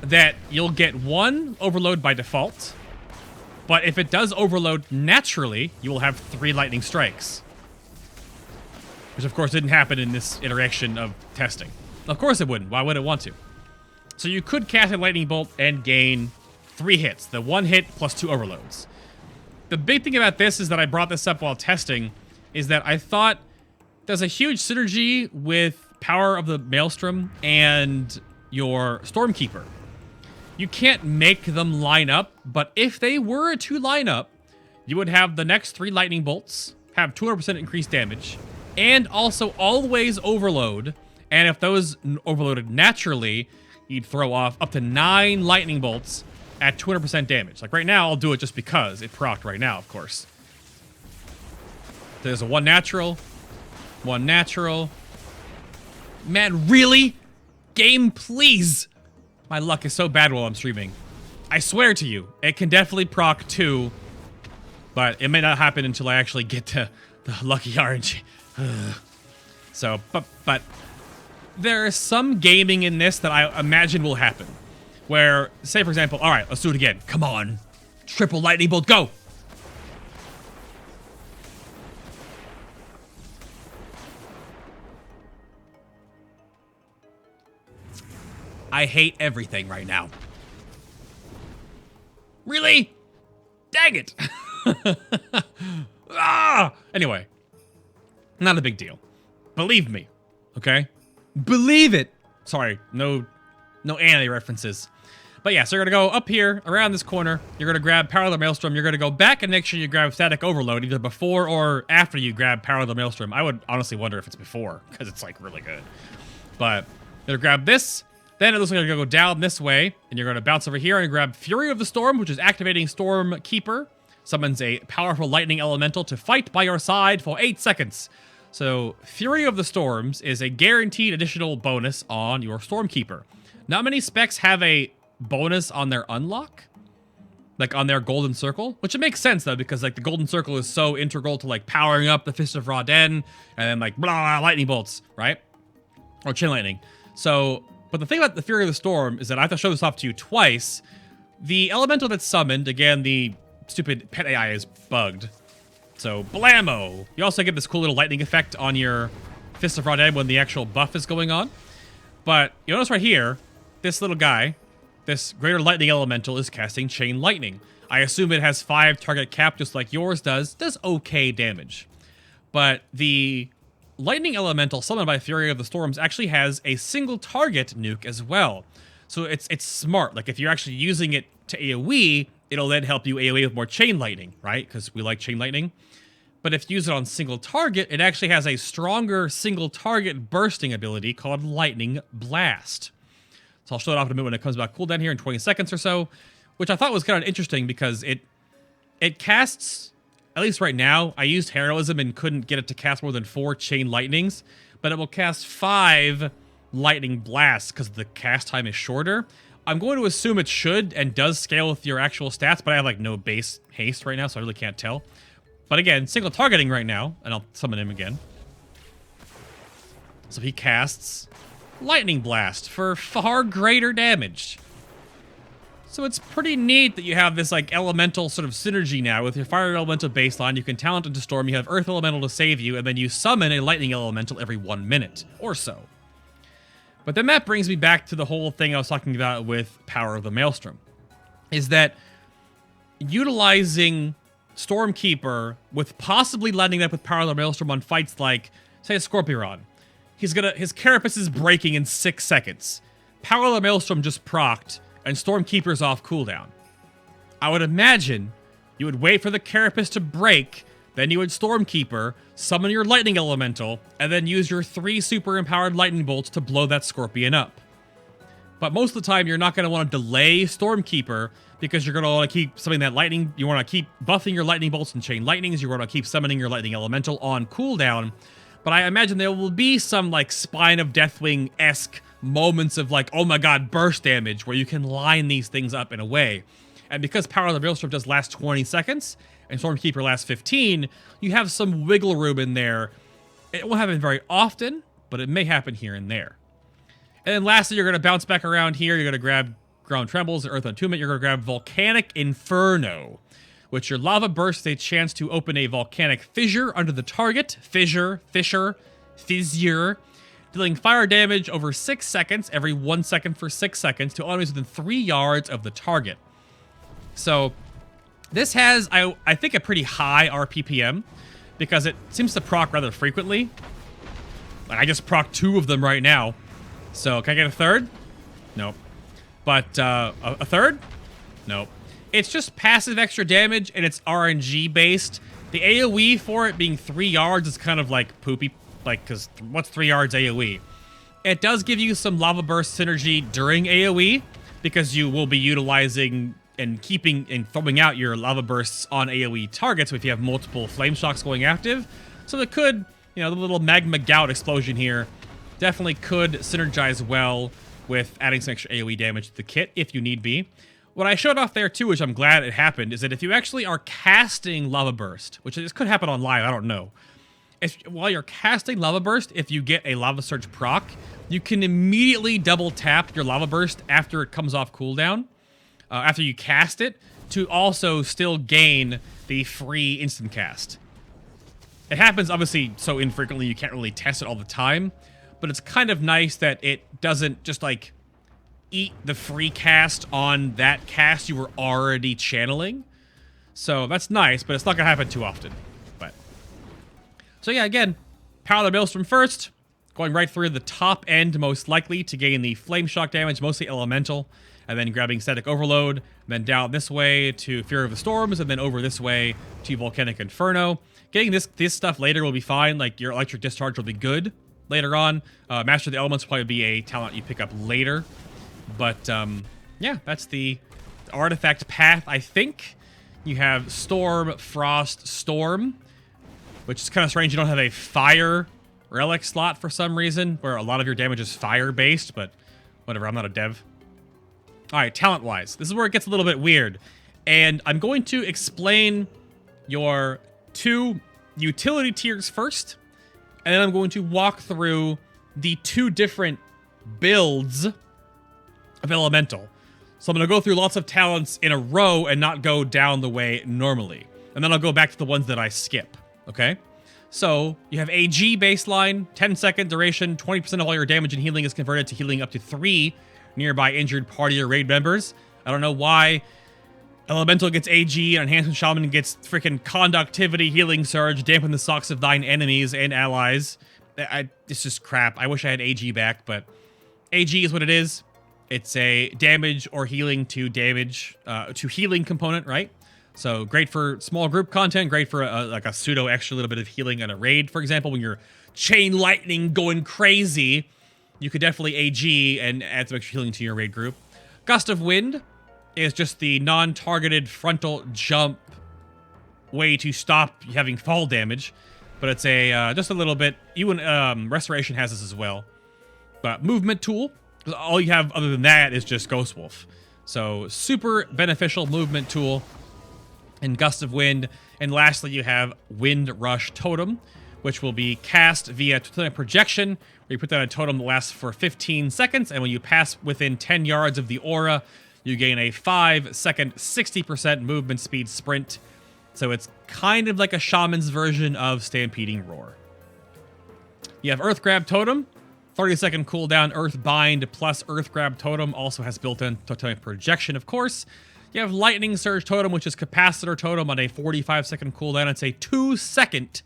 that you'll get 1 overload by default, but if it does overload naturally, you will have 3 lightning strikes. Which, of course, didn't happen in this iteration of testing. Of course it wouldn't. Why would it want to? So you could cast a lightning bolt and gain 3 hits. The 1 hit plus 2 overloads. The big thing about this is that I brought this up while testing, is that I thought there's a huge synergy with Power of the Maelstrom and your Stormkeeper. You can't make them line up, but if they were to line up, you would have the next 3 lightning bolts, have 200% increased damage, and also always overload. And if those overloaded naturally, you'd throw off up to 9 lightning bolts at 200% damage. Like right now, I'll do it just because it procced right now, of course. There's a 1 natural. 1 natural. Man, really? Game, please. My luck is so bad while I'm streaming. I swear to you, it can definitely proc 2, but it may not happen until I actually get to the lucky RNG. So, but there is some gaming in this that I imagine will happen. Where, say for example, all right, let's do it again. Come on. Triple lightning bolt, go. I hate everything right now. Really? Dang it. Anyway, not a big deal. Believe me, okay? Believe it. Sorry, no anime references. But yeah, so you're gonna go up here, around this corner. You're gonna grab Power of the Maelstrom. You're gonna go back and make sure you grab Static Overload, either before or after you grab Power of the Maelstrom. I would honestly wonder if it's before, because it's like really good. But you're gonna grab this. Then it looks like you're going to go down this way, and you're going to bounce over here and grab Fury of the Storm, which is activating Storm Keeper. Summons a powerful lightning elemental to fight by your side for 8 seconds. So, Fury of the Storms is a guaranteed additional bonus on your Storm Keeper. Not many specs have a bonus on their unlock, like on their Golden Circle, which it makes sense, though, because like the Golden Circle is so integral to like powering up the Fist of Addon, and then like blah, lightning bolts, right? Or Chain Lightning. So... But the thing about the Fury of the Storm is that I have to show this off to you twice. The elemental that's summoned, again, the stupid pet AI is bugged. So, blammo! You also get this cool little lightning effect on your Fist of Addon when the actual buff is going on. But you'll notice right here, this little guy, this greater lightning elemental is casting Chain Lightning. I assume it has 5 target cap just like yours does okay damage. But the lightning elemental summoned by Fury of the Storms actually has a single target nuke as well. So it's smart. Like if you're actually using it to AoE, it'll then help you AoE with more Chain Lightning, right? Because we like Chain Lightning. But if you use it on single target, it actually has a stronger single target bursting ability called Lightning Blast. So I'll show it off in a minute when it comes back cooldown here in 20 seconds or so, which I thought was kind of interesting because it casts... At least right now, I used Heroism and couldn't get it to cast more than 4 Chain Lightnings, but it will cast 5 Lightning Blasts because the cast time is shorter. I'm going to assume it should and does scale with your actual stats, but I have like no base haste right now, so I really can't tell. But again, single targeting right now, and I'll summon him again. So he casts Lightning Blast for far greater damage. So it's pretty neat that you have this like elemental sort of synergy now with your fire elemental baseline. You can talent into storm, you have earth elemental to save you, and then you summon a lightning elemental every 1 minute or so. But then that brings me back to the whole thing I was talking about with Power of the Maelstrom. Is that utilizing Stormkeeper with possibly lining up with Power of the Maelstrom on fights like, say, a Scorpion. His Carapace is breaking in 6 seconds. Power of the Maelstrom just procced, and Stormkeeper's off cooldown. I would imagine you would wait for the Carapace to break, then you would Stormkeeper, summon your Lightning Elemental, and then use your 3 super empowered Lightning Bolts to blow that Scorpion up. But most of the time, you're not going to want to delay Stormkeeper because you're going to want to keep summoning that Lightning. You want to keep buffing your Lightning Bolts and Chain Lightnings. You want to keep summoning your Lightning Elemental on cooldown. But I imagine there will be some, like, Spine of Deathwing-esque moments of, like, oh my god, burst damage, where you can line these things up in a way. And because Power of the Maelstrom does last 20 seconds, and Stormkeeper lasts 15, you have some wiggle room in there. It won't happen very often, but it may happen here and there. And then lastly, you're going to bounce back around here. You're going to grab Ground Trembles, Earth Entombment. You're going to grab Volcanic Inferno, which your Lava Burst is a chance to open a volcanic fissure under the target. Fissure, dealing fire damage over 6 seconds, every 1 second for 6 seconds, to enemies within 3 yards of the target. So this has, I think, a pretty high RPPM, because it seems to proc rather frequently. Like, I just proc 2 of them right now. So, can I get a third? Nope. But, a third? Nope. It's just passive extra damage, and it's RNG based. The AoE for it being 3 yards is kind of like poopy, like, because what's 3 yards AoE? It does give you some Lava Burst synergy during AoE, because you will be utilizing and keeping and throwing out your lava bursts on AoE targets if you have multiple flame shocks going active. So it could, the little magma gout explosion here definitely could synergize well with adding some extra AoE damage to the kit if you need be. What I showed off there too, which I'm glad it happened, is that if you actually are casting Lava Burst, which this could happen on live, I don't know. While you're casting Lava Burst, if you get a Lava Surge proc, you can immediately double tap your Lava Burst after it comes off cooldown, after you cast it, to also still gain the free instant cast. It happens obviously so infrequently you can't really test it all the time, but it's kind of nice that it doesn't just like eat the free cast on that cast you were already channeling. So that's nice, but it's not gonna happen too often. So yeah, again, Power the Maelstrom first, going right through the top end most likely to gain the Flame Shock damage, mostly elemental, and then grabbing Static Overload, and then down this way to Fury of the Storms, and then over this way to Volcanic Inferno. Getting this stuff later will be fine, like your Electric Discharge will be good later on. Master of the Elements will probably be a talent you pick up later. But yeah, that's the artifact path, I think. You have Storm, Frost, Storm, which is kind of strange. You don't have a fire relic slot for some reason, where a lot of your damage is fire-based, but whatever, I'm not a dev. All right, talent-wise, this is where it gets a little bit weird. And I'm going to explain your 2 utility tiers first, and then I'm going to walk through the 2 different builds of Elemental. So I'm going to go through lots of talents in a row and not go down the way normally. And then I'll go back to the ones that I skip. Okay, so you have AG baseline, 10-second duration, 20% of all your damage and healing is converted to healing up to 3 nearby injured party or raid members. I don't know why Elemental gets AG and Enhancement Shaman gets freaking Conductivity, Healing Surge, Dampen the Socks of thine enemies and allies. It's just crap. I wish I had AG back, but AG is what it is. It's a damage or healing to damage, to healing component, right? So great for small group content, great for like a pseudo extra little bit of healing on a raid, for example, when you're chain lightning going crazy, you could definitely AG and add some extra healing to your raid group. Gust of Wind is just the non-targeted frontal jump way to stop having fall damage, but it's a just a little bit. Even Restoration has this as well. But movement tool, all you have other than that is just Ghost Wolf. So super beneficial movement tool. And Gust of Wind. And lastly, you have Wind Rush Totem, which will be cast via Totemic Projection, where you put down a totem that lasts for 15 seconds, and when you pass within 10 yards of the aura, you gain a 5-second 60% movement speed sprint. So it's kind of like a Shaman's version of Stampeding Roar. You have Earth Grab Totem, 30-second cooldown Earth Bind plus Earth Grab Totem, also has built-in Totemic Projection, of course. You have Lightning Surge Totem, which is Capacitor Totem on a 45-second cooldown. It's a 2-second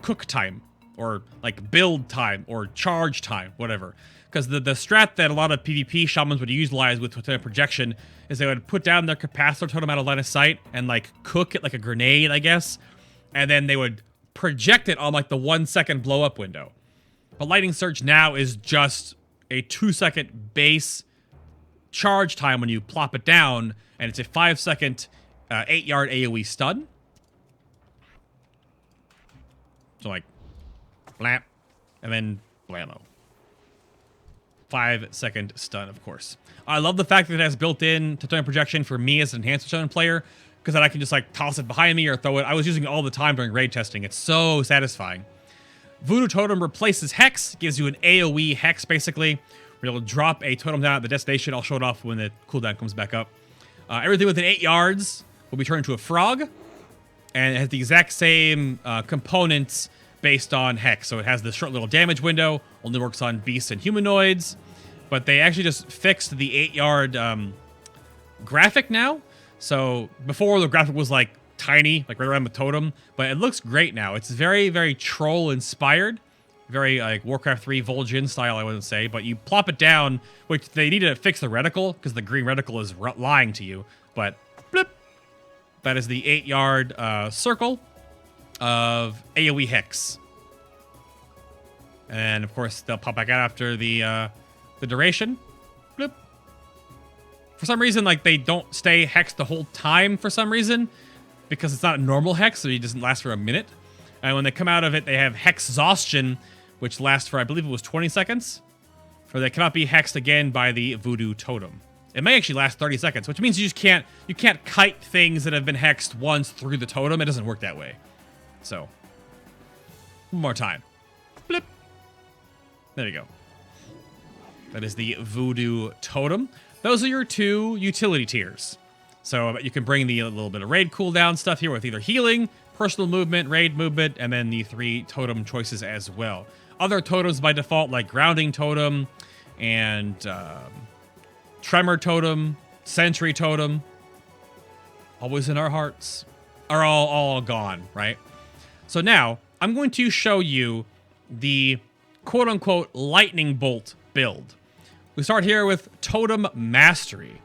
cook time, or like build time, or charge time, whatever. Because the strat that a lot of PvP Shamans would utilize with Totemic Projection is they would put down their Capacitor Totem out of line of sight and like cook it like a grenade, I guess. And then they would project it on like the 1-second blow-up window. But Lightning Surge now is just a 2-second base charge time when you plop it down, and it's a 5-second 8-yard AoE stun. So like, blamp, and then blammo. 5-second stun, of course. I love the fact that it has built-in Totemic Projection for me as an Enhanced Shaman player, because then I can just like toss it behind me or throw it. I was using it all the time during raid testing. It's so satisfying. Voodoo Totem replaces Hex, gives you an AoE Hex basically, where you'll drop a totem down at the destination. I'll show it off when the cooldown comes back up. Everything within 8 yards will be turned into a frog, and it has the exact same components based on Hex. So it has this short little damage window, only works on beasts and humanoids, but they actually just fixed the 8-yard graphic now. So before the graphic was like tiny, like right around the totem, but it looks great now. It's very, very troll inspired. Very like Warcraft 3 Vol'jin style, I wouldn't say, but you plop it down, which they need to fix the reticle, because the green reticle is lying to you, but blip. That is the 8-yard circle of AoE Hex. And of course, they'll pop back out after the duration. Blip. For some reason, like, they don't stay hexed the whole time for some reason, because it's not a normal hex, so it doesn't last for a minute. And when they come out of it, they have Hexhaustion, which lasts for, I believe it was 20 seconds. Or they cannot be hexed again by the Voodoo Totem. It may actually last 30 seconds, which means you can't kite things that have been hexed once through the totem. It doesn't work that way. So, one more time. Blip. There you go. That is the Voodoo Totem. Those are your 2 utility tiers. So you can bring the little bit of raid cooldown stuff here with either healing, personal movement, raid movement, and then the 3 totem choices as well. Other totems by default, like Grounding Totem and Tremor Totem, Sentry Totem, always in our hearts, are all gone, right? So now, I'm going to show you the quote-unquote Lightning Bolt build. We start here with Totem Mastery.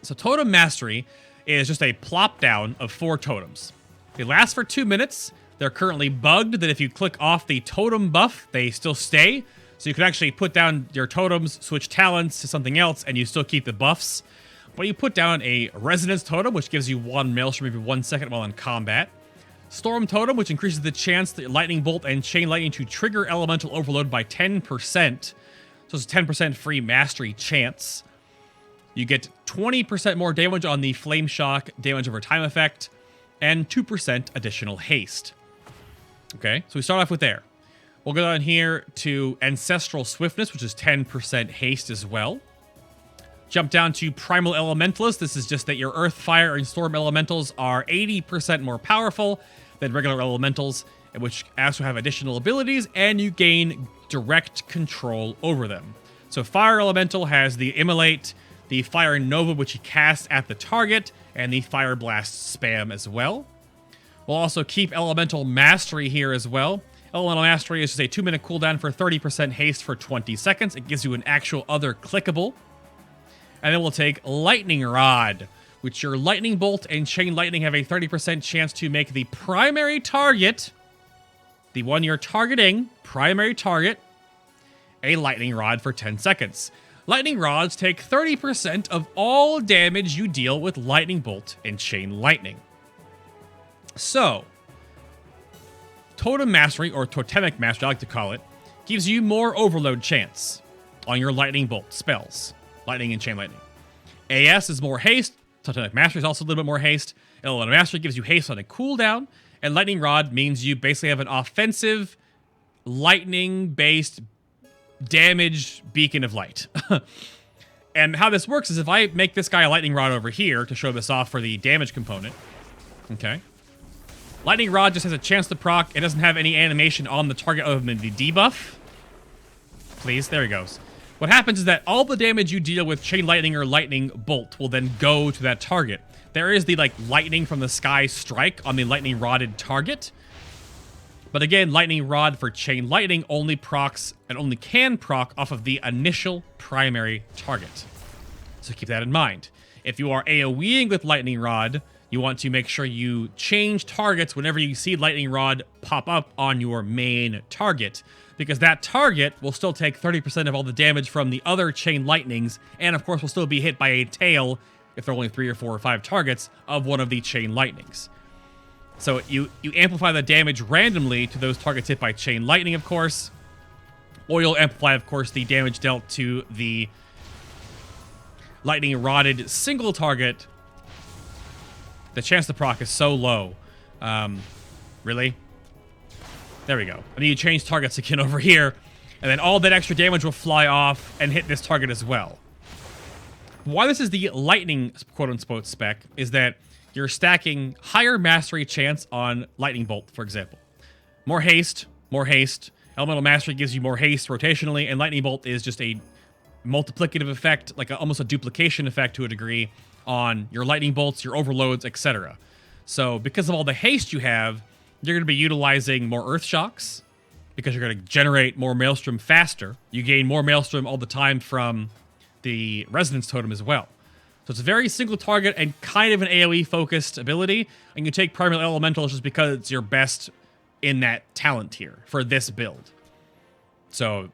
So Totem Mastery is just a plop down of 4 totems. They last for 2 minutes. They're currently bugged that if you click off the totem buff, they still stay. So you can actually put down your totems, switch talents to something else, and you still keep the buffs. But you put down a Resonance Totem, which gives you 1 Maelstrom every 1 second while in combat. Storm Totem, which increases the chance that Lightning Bolt and Chain Lightning to trigger Elemental Overload by 10%. So it's a 10% free mastery chance. You get 20% more damage on the Flame Shock damage over time effect, and 2% additional haste. Okay, so we start off with there. We'll go down here to Ancestral Swiftness, which is 10% haste as well. Jump down to Primal Elementalist. This is just that your Earth, Fire, and Storm Elementals are 80% more powerful than regular Elementals, which also have additional abilities, and you gain direct control over them. So Fire Elemental has the Immolate, the Fire Nova, which he casts at the target, and the Fire Blast spam as well. We'll also keep Elemental Mastery here as well. Elemental Mastery is just a 2-minute cooldown for 30% haste for 20 seconds. It gives you an actual other clickable. And then we'll take Lightning Rod, which your Lightning Bolt and Chain Lightning have a 30% chance to make the primary target, the one you're targeting, primary target, a Lightning Rod for 10 seconds. Lightning Rods take 30% of all damage you deal with Lightning Bolt and Chain Lightning. So, Totem Mastery, or Totemic Mastery, I like to call it, gives you more overload chance on your Lightning Bolt spells. Lightning and Chain Lightning. AS is more haste. Totemic Mastery is also a little bit more haste. Elemental Mastery gives you haste on a cooldown. And Lightning Rod means you basically have an offensive, lightning-based damage beacon of light. And how this works is if I make this guy a Lightning Rod over here to show this off for the damage component. Okay. Lightning Rod just has a chance to proc. It doesn't have any animation on the target other than the debuff. Please, there he goes. What happens is that all the damage you deal with Chain Lightning or Lightning Bolt will then go to that target. There is the, like, lightning from the sky strike on the Lightning Rodded target. But again, Lightning Rod for Chain Lightning only procs and only can proc off of the initial primary target. So keep that in mind. If you are AoEing with Lightning Rod, you want to make sure you change targets whenever you see Lightning Rod pop up on your main target, because that target will still take 30% of all the damage from the other Chain Lightnings, and of course will still be hit by a tail, if there are only 3 or 4 or 5 targets, of one of the Chain Lightnings. So you amplify the damage randomly to those targets hit by Chain Lightning, of course, or you'll amplify, of course, the damage dealt to the Lightning Rodded single target. The chance to proc is so low. Really? There we go. I need to change targets again over here, and then all that extra damage will fly off and hit this target as well. Why this is the Lightning quote-unquote spec is that you're stacking higher mastery chance on Lightning Bolt, for example. More haste, more haste. Elemental Mastery gives you more haste rotationally, and Lightning Bolt is just a multiplicative effect, like almost a duplication effect to a degree, on your Lightning Bolts, your Overloads, etc. So because of all the haste you have, you're going to be utilizing more Earth Shocks, because you're going to generate more Maelstrom faster. You gain more Maelstrom all the time from the Resonance Totem as well. So it's a very single target and kind of an AoE-focused ability, and you take Primal Elementals just because it's your best in that talent tier for this build. So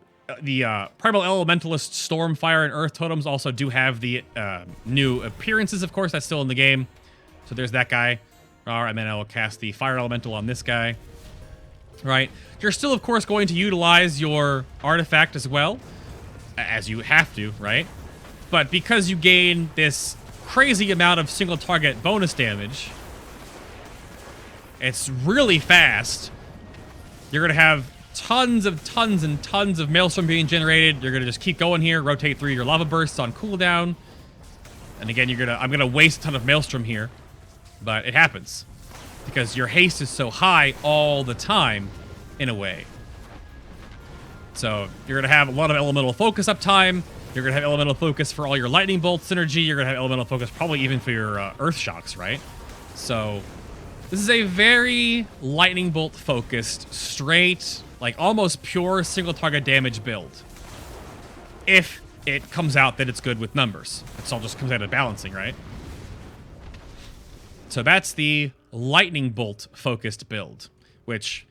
Primal Elementalist Storm, Fire, and Earth totems also do have the new appearances, of course. That's still in the game. So there's that guy. All right, and then I will cast the Fire Elemental on this guy. Right. You're still, of course, going to utilize your artifact as well, as you have to, right? But because you gain this crazy amount of single target bonus damage, it's really fast. You're going to have tons and tons of Maelstrom being generated. You're going to just keep going here, rotate through your lava bursts on cooldown. And again, I'm going to waste a ton of Maelstrom here, but it happens because your haste is so high all the time in a way. So you're going to have a lot of elemental focus uptime. You're going to have elemental focus for all your lightning bolt synergy. You're going to have elemental focus probably even for your earth shocks, right? So this is a very lightning bolt focused, straight, like almost pure single target damage build. If it comes out that it's good with numbers. It's all just comes out of balancing, right? So that's the lightning bolt focused build, which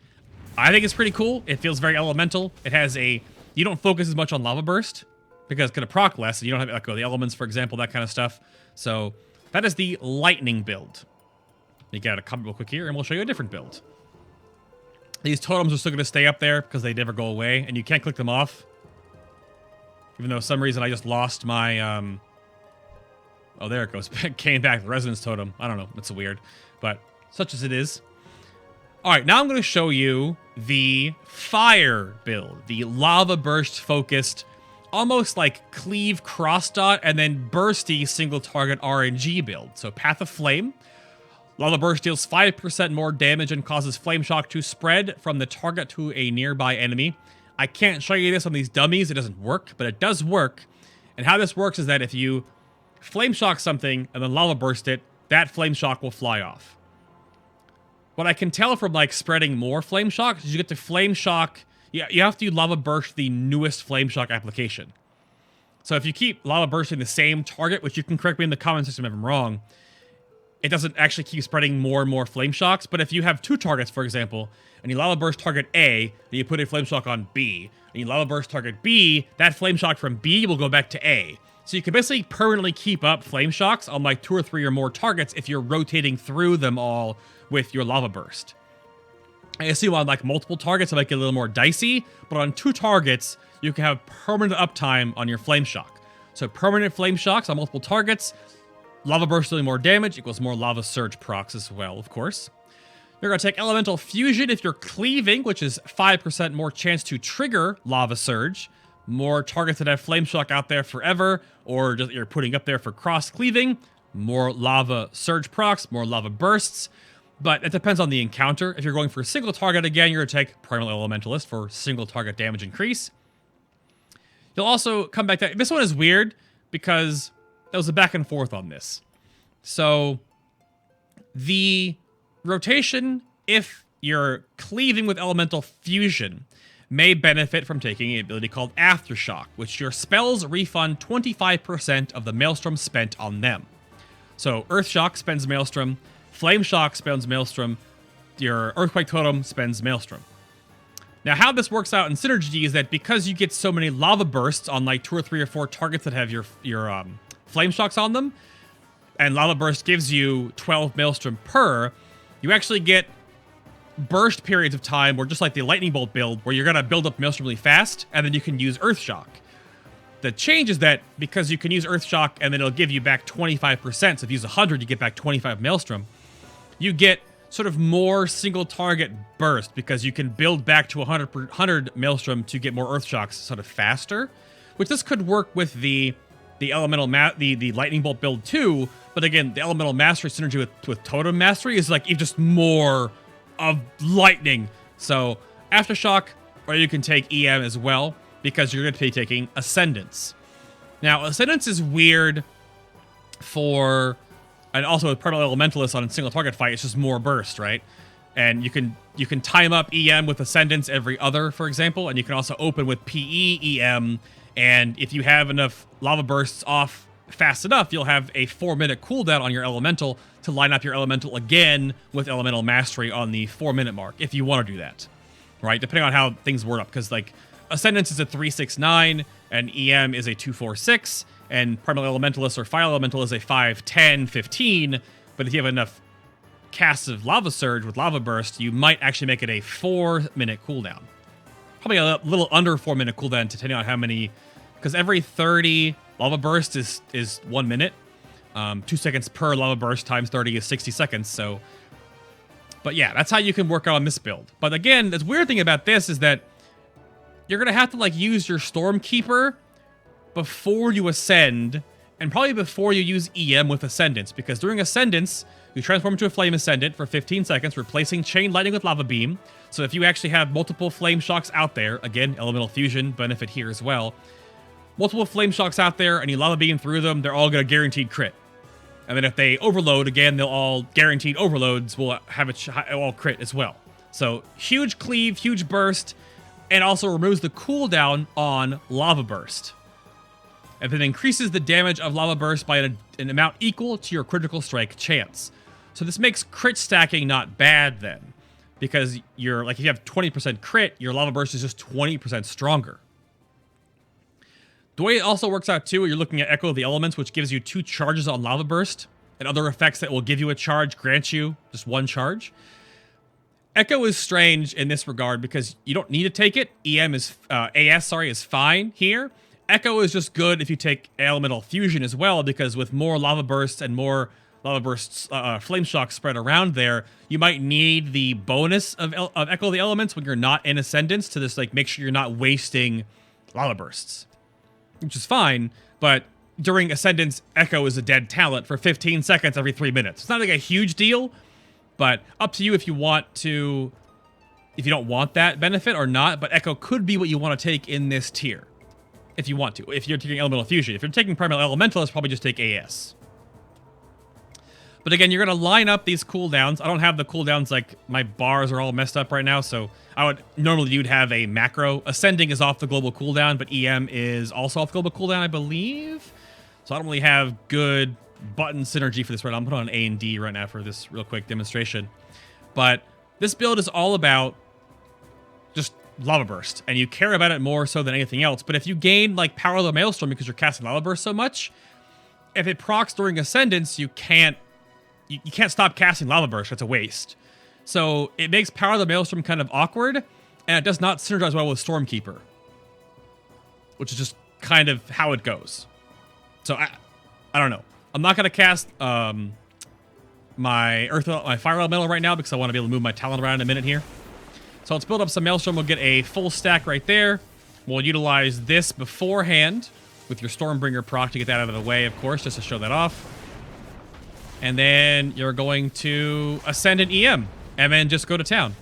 I think is pretty cool. It feels very elemental. It has you don't focus as much on lava burst because it's going to proc less. And you don't have echo the elements, for example, that kind of stuff. So that is the lightning build. You got to comment real quick here, and we'll show you a different build. These totems are still going to stay up there because they never go away, and you can't click them off. Even though for some reason I just lost my, oh, there it goes. Came back, the resonance totem. I don't know. It's weird, but such as it is. All right, now I'm going to show you the fire build, the lava burst focused, almost like cleave cross dot and then bursty single target RNG build. So Path of Flame. Lava Burst deals 5% more damage and causes Flame Shock to spread from the target to a nearby enemy. I can't show you this on these dummies. It doesn't work, but it does work. And how this works is that if you Flame Shock something and then Lava Burst it, that Flame Shock will fly off. What I can tell from like spreading more Flame Shock is you get to Flame Shock. You have to Lava Burst the newest Flame Shock application. So if you keep Lava Bursting the same target, which you can correct me in the comment section if I'm wrong, it doesn't actually keep spreading more and more Flame Shocks. But if you have two targets, for example, and you Lava Burst target A, then you put a Flame Shock on B, and you Lava Burst target B, that Flame Shock from B will go back to A. So you can basically permanently keep up Flame Shocks on like 2 or 3 or more targets if you're rotating through them all with your Lava Burst. I assume on like multiple targets it might get a little more dicey, but on 2 targets, you can have permanent uptime on your Flame Shock. So permanent Flame Shocks on multiple targets, Lava Burst doing more damage equals more Lava Surge procs as well, of course. You're going to take Elemental Fusion if you're cleaving, which is 5% more chance to trigger Lava Surge. More targets that have Flame Shock out there forever, or just you're putting up there for cross-cleaving. More Lava Surge procs, more Lava Bursts. But it depends on the encounter. If you're going for a single target, again, you're going to take Primal Elementalist for single target damage increase. You'll also come back to... This one is weird because there was a back and forth on this. So the rotation, if you're cleaving with Elemental Fusion, may benefit from taking an ability called Aftershock, which your spells refund 25% of the Maelstrom spent on them. So Earth Shock spends Maelstrom, Flame Shock spends Maelstrom, your Earthquake Totem spends Maelstrom. Now, how this works out in Synergy is that because you get so many Lava Bursts on like 2 or 3 or 4 targets that have your Flame Shocks on them, and Lava Burst gives you 12 Maelstrom per, you actually get burst periods of time where, just like the Lightning Bolt build, where you're going to build up Maelstrom really fast, and then you can use Earth Shock. The change is that because you can use Earth Shock and then it'll give you back 25%, so if you use 100, you get back 25 Maelstrom, you get sort of more single target burst because you can build back to 100 Maelstrom to get more Earth Shocks sort of faster, which this could work with the Elemental the Lightning Bolt build too, but again, the Elemental Mastery synergy with Totem Mastery is like just more of lightning. So Aftershock, or you can take EM as well, because you're going to be taking Ascendance. Now, Ascendance is weird for, and also with Primal Elementalist on a single target fight, it's just more burst, right? And you can time up EM with Ascendance every other, for example, and you can also open with PE EM, and if you have enough Lava Bursts off fast enough, you'll have a 4-minute cooldown on your Elemental to line up your Elemental again with Elemental Mastery on the 4-minute mark, if you want to do that, right? Depending on how things word up, because like Ascendance is a 369, and EM is a 246, and Primal Elementalist or Fire Elemental is a 5, 10, 15. But if you have enough casts of Lava Surge with Lava Burst, you might actually make it a 4-minute cooldown. Probably a little under 4-minute cooldown, depending on how many, because every 30 Lava Burst is 1 minute. 2 seconds per Lava Burst times 30 is 60 seconds, so... But yeah, that's how you can work on this build. But again, the weird thing about this is that you're going to have to like use your Stormkeeper before you ascend, and probably before you use EM with Ascendance, because during Ascendance, you transform into a Flame Ascendant for 15 seconds, replacing Chain Lightning with Lava Beam. So if you actually have multiple Flame Shocks out there, again, Elemental Fusion benefit here as well, multiple Flame Shocks out there, and you Lava Beam through them, they're all going to guaranteed crit. And then if they overload, again, they'll all guaranteed overloads will have a all crit as well. So huge cleave, huge burst, and also removes the cooldown on Lava Burst. And then increases the damage of Lava Burst by an amount equal to your critical strike chance. So this makes crit stacking not bad then. Because you're like, if you have 20% crit, your Lava Burst is just 20% stronger. The way it also works out too, you're looking at Echo of the Elements, which gives you 2 charges on Lava Burst, and other effects that will give you a charge grant you just 1 charge. Echo is strange in this regard because you don't need to take it. AS is fine here. Echo is just good if you take Elemental Fusion as well, because with more Lava Bursts and more Lava Bursts, Flame Shock spread around there, you might need the bonus of Echo of the Elements when you're not in Ascendance to just like make sure you're not wasting Lava Bursts. Which is fine, but during Ascendance, Echo is a dead talent for 15 seconds every 3 minutes. It's not like a huge deal, but up to you if you want to, if you don't want that benefit or not, but Echo could be what you want to take in this tier. If you want to. If you're taking Elemental Fusion. If you're taking Primal Elementalist, probably just take AS. But again, you're going to line up these cooldowns. I don't have the cooldowns, like, my bars are all messed up right now, so normally you'd have a macro. Ascending is off the global cooldown, but EM is also off the global cooldown, I believe. So I don't really have good button synergy for this right now. I'm putting on A and D right now for this real quick demonstration. But this build is all about just Lava Burst, and you care about it more so than anything else. But if you gain, like, Power of the Maelstrom because you're casting Lava Burst so much, if it procs during Ascendance, you can't stop casting Lava Burst. That's a waste. So it makes Power of the Maelstrom kind of awkward, and it does not synergize well with Stormkeeper, which is just kind of how it goes. So I don't know. I'm not gonna cast my Fire Elemental right now because I want to be able to move my talent around in a minute here. So let's build up some Maelstrom. We'll get a full stack right there. We'll utilize this beforehand with your Stormbringer proc to get that out of the way, of course, just to show that off. And then you're going to ascend an EM and then just go to town.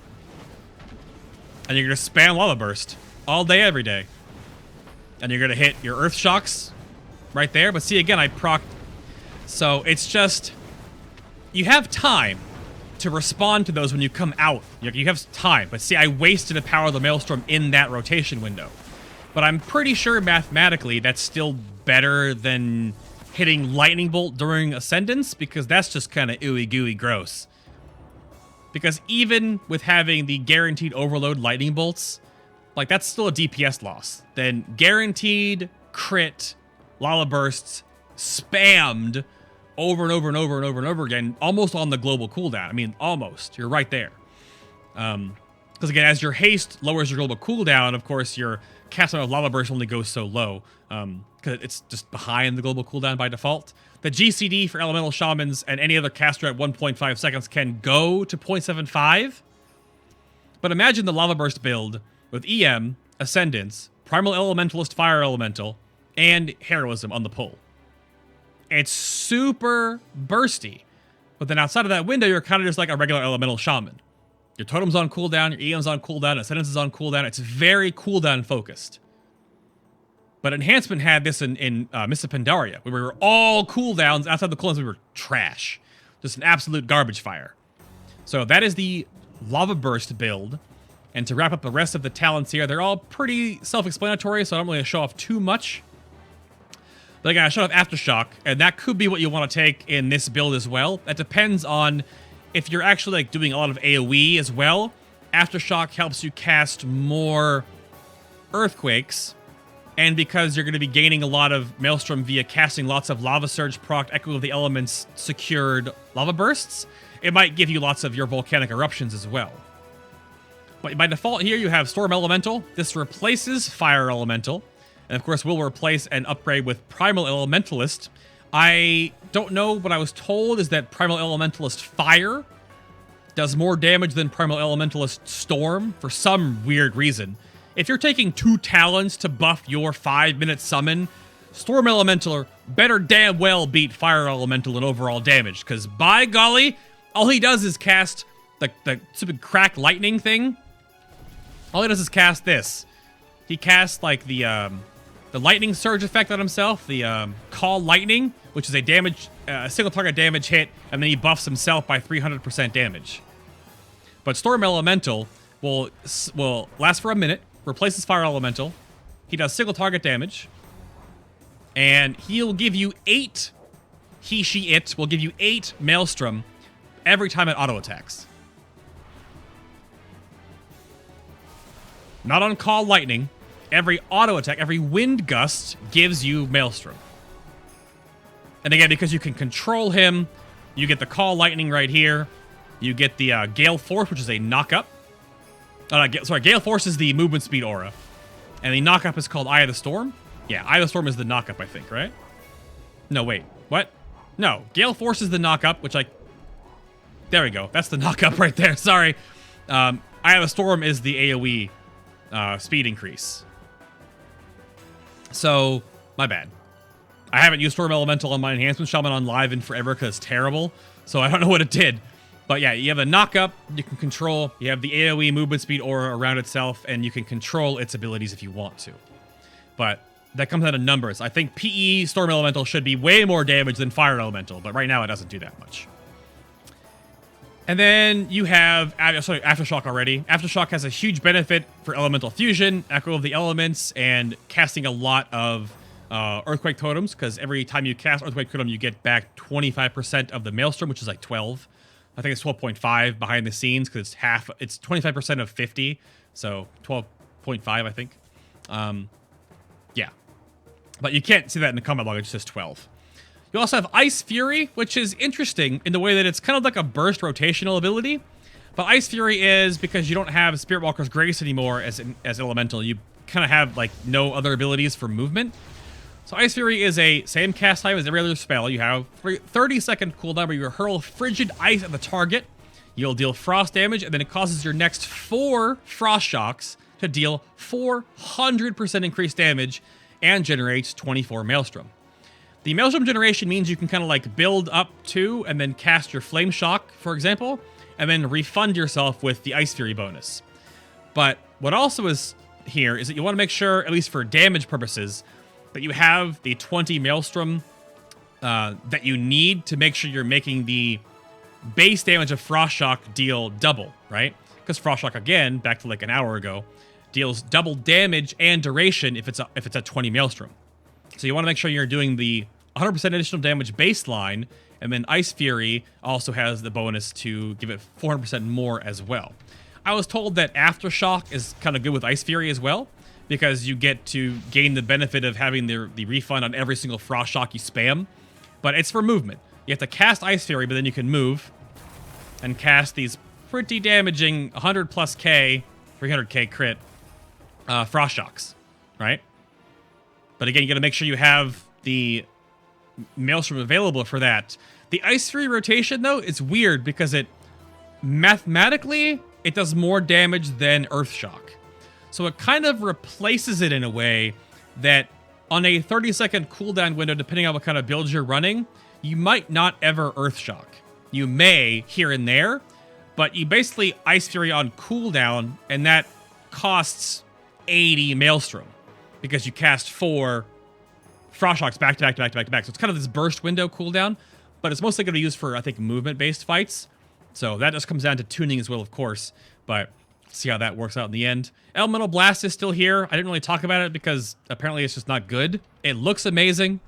And you're going to spam Lava Burst all day, every day. And you're going to hit your Earth Shocks right there. But see, again, I procced. So it's just, you have time to respond to those when you come out. You have time. But see, I wasted a Power of the Maelstrom in that rotation window. But I'm pretty sure mathematically that's still better than hitting Lightning Bolt during Ascendance, because that's just kind of ooey gooey gross. Because even with having the guaranteed overload Lightning Bolts, like, that's still a DPS loss. Then guaranteed crit Lava Bursts spammed over and over and over and over and over again, almost on the global cooldown. I mean, almost. You're right there. Because again, as your haste lowers your global cooldown, of course, your casting of Lava Burst only goes so low. Because it's just behind the global cooldown by default. The GCD for Elemental Shamans and any other caster at 1.5 seconds can go to 0.75. But imagine the Lava Burst build with EM, Ascendance, Primal Elementalist, Fire Elemental, and Heroism on the pull. It's super bursty. But then outside of that window, you're kind of just like a regular Elemental Shaman. Your Totem's on cooldown, your EM's on cooldown, Ascendance is on cooldown. It's very cooldown focused. But Enhancement had this in Mists of Pandaria, where we were all cooldowns. Outside the cooldowns, we were trash. Just an absolute garbage fire. So that is the Lava Burst build. And to wrap up the rest of the talents here, they're all pretty self-explanatory, so I don't really show off too much. But again, I showed off Aftershock, and that could be what you want to take in this build as well. That depends on if you're actually like doing a lot of AoE as well. Aftershock helps you cast more earthquakes, and because you're going to be gaining a lot of Maelstrom via casting lots of Lava Surge proc Echo of the Elements secured lava bursts, it might give you lots of your volcanic eruptions as well. But by default here, you have Storm Elemental. This replaces Fire Elemental. And of course, we'll replace and upgrade with Primal Elementalist. I don't know, what I was told is that Primal Elementalist Fire does more damage than Primal Elementalist Storm for some weird reason. If you're taking 2 talents to buff your 5-minute summon, Storm Elemental better damn well beat Fire Elemental in overall damage, because by golly, all he does is cast the stupid crack lightning thing. All he does is cast this. He casts like the lightning surge effect on himself, the call lightning, which is a single target damage hit, and then he buffs himself by 300% damage. But Storm Elemental will last for a minute, replaces Fire Elemental. He does single target damage, and he'll give you 8. It will give you 8 Maelstrom every time it auto attacks. Not on call lightning. Every auto attack, every wind gust gives you Maelstrom. And again, because you can control him, you get the call lightning right here. You get the Gale Force, which is a knock-up. Gale Force is the movement speed aura. And the knock-up is called Eye of the Storm. Yeah, Eye of the Storm is the knock-up, I think, right? No, wait. What? No, Gale Force is the knock-up, which there we go. That's the knock-up right there. Sorry. Eye of the Storm is the AoE speed increase. So, my bad. I haven't used Storm Elemental on my Enhancement Shaman on live in forever because it's terrible. So I don't know what it did. But yeah, you have a knock-up, you can control, you have the AoE movement speed aura around itself, and you can control its abilities if you want to. But that comes out of numbers. I think PE Storm Elemental should be way more damage than Fire Elemental, but right now it doesn't do that much. And then you have Aftershock already. Aftershock has a huge benefit for Elemental Fusion, Echo of the Elements, and casting a lot of Earthquake Totems, because every time you cast Earthquake Totem, you get back 25% of the Maelstrom, which is like 12. I think it's 12.5 behind the scenes, because it's 25% of 50, so 12.5, I think. Yeah. But you can't see that in the combat log, it just says 12. You also have Ice Fury, which is interesting in the way that it's kind of like a burst rotational ability. But Ice Fury is, because you don't have Spirit Walker's Grace anymore as Elemental, you kind of have like no other abilities for movement. So Ice Fury is a same cast time as every other spell. You have 30-second cooldown where you hurl frigid ice at the target. You'll deal frost damage, and then it causes your next 4 frost shocks to deal 400% increased damage and generates 24 Maelstrom. The Maelstrom generation means you can kind of like build up to and then cast your Flame Shock, for example, and then refund yourself with the Ice Fury bonus. But what also is here is that you want to make sure, at least for damage purposes, that you have the 20 Maelstrom that you need to make sure you're making the base damage of Frost Shock deal double, right? Because Frost Shock, again, back to like an hour ago, deals double damage and duration if it's at 20 Maelstrom. So you want to make sure you're doing the 100% additional damage baseline, and then Ice Fury also has the bonus to give it 400% more as well. I was told that Aftershock is kind of good with Ice Fury as well, because you get to gain the benefit of having the refund on every single Frost Shock you spam, but it's for movement. You have to cast Ice Fury, but then you can move and cast these pretty damaging 100 plus K, 300k crit Frost Shocks, right? But again, you got to make sure you have the Maelstrom available for that. The Ice Fury rotation, though, it's weird because mathematically, it does more damage than Earthshock. So it kind of replaces it in a way that on a 30-second cooldown window, depending on what kind of build you're running, you might not ever Earthshock. You may here and there, but you basically Ice Fury on cooldown, and that costs 80 Maelstrom because you cast 4 Frost Shocks back to back to back to back to back. So it's kind of this burst window cooldown, but it's mostly going to be used for, I think, movement-based fights. So that just comes down to tuning as well, of course, but see how that works out in the end. Elemental Blast is still here. I didn't really talk about it because apparently it's just not good. It looks amazing.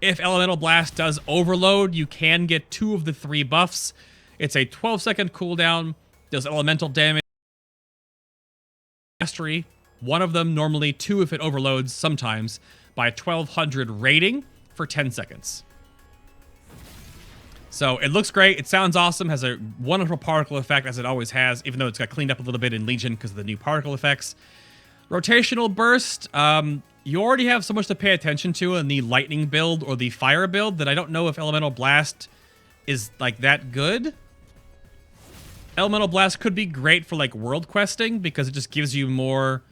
If Elemental Blast does overload, you can get 2 of the 3 buffs. It's a 12-second cooldown, does elemental damage, mastery, One of them, normally 2 if it overloads sometimes, by 1200 rating for 10 seconds. So it looks great. It sounds awesome. Has a wonderful particle effect, as it always has, even though it's got cleaned up a little bit in Legion because of the new particle effects. Rotational burst. You already have so much to pay attention to in the lightning build or the fire build that I don't know if Elemental Blast is like that good. Elemental Blast could be great for like world questing because it just gives you more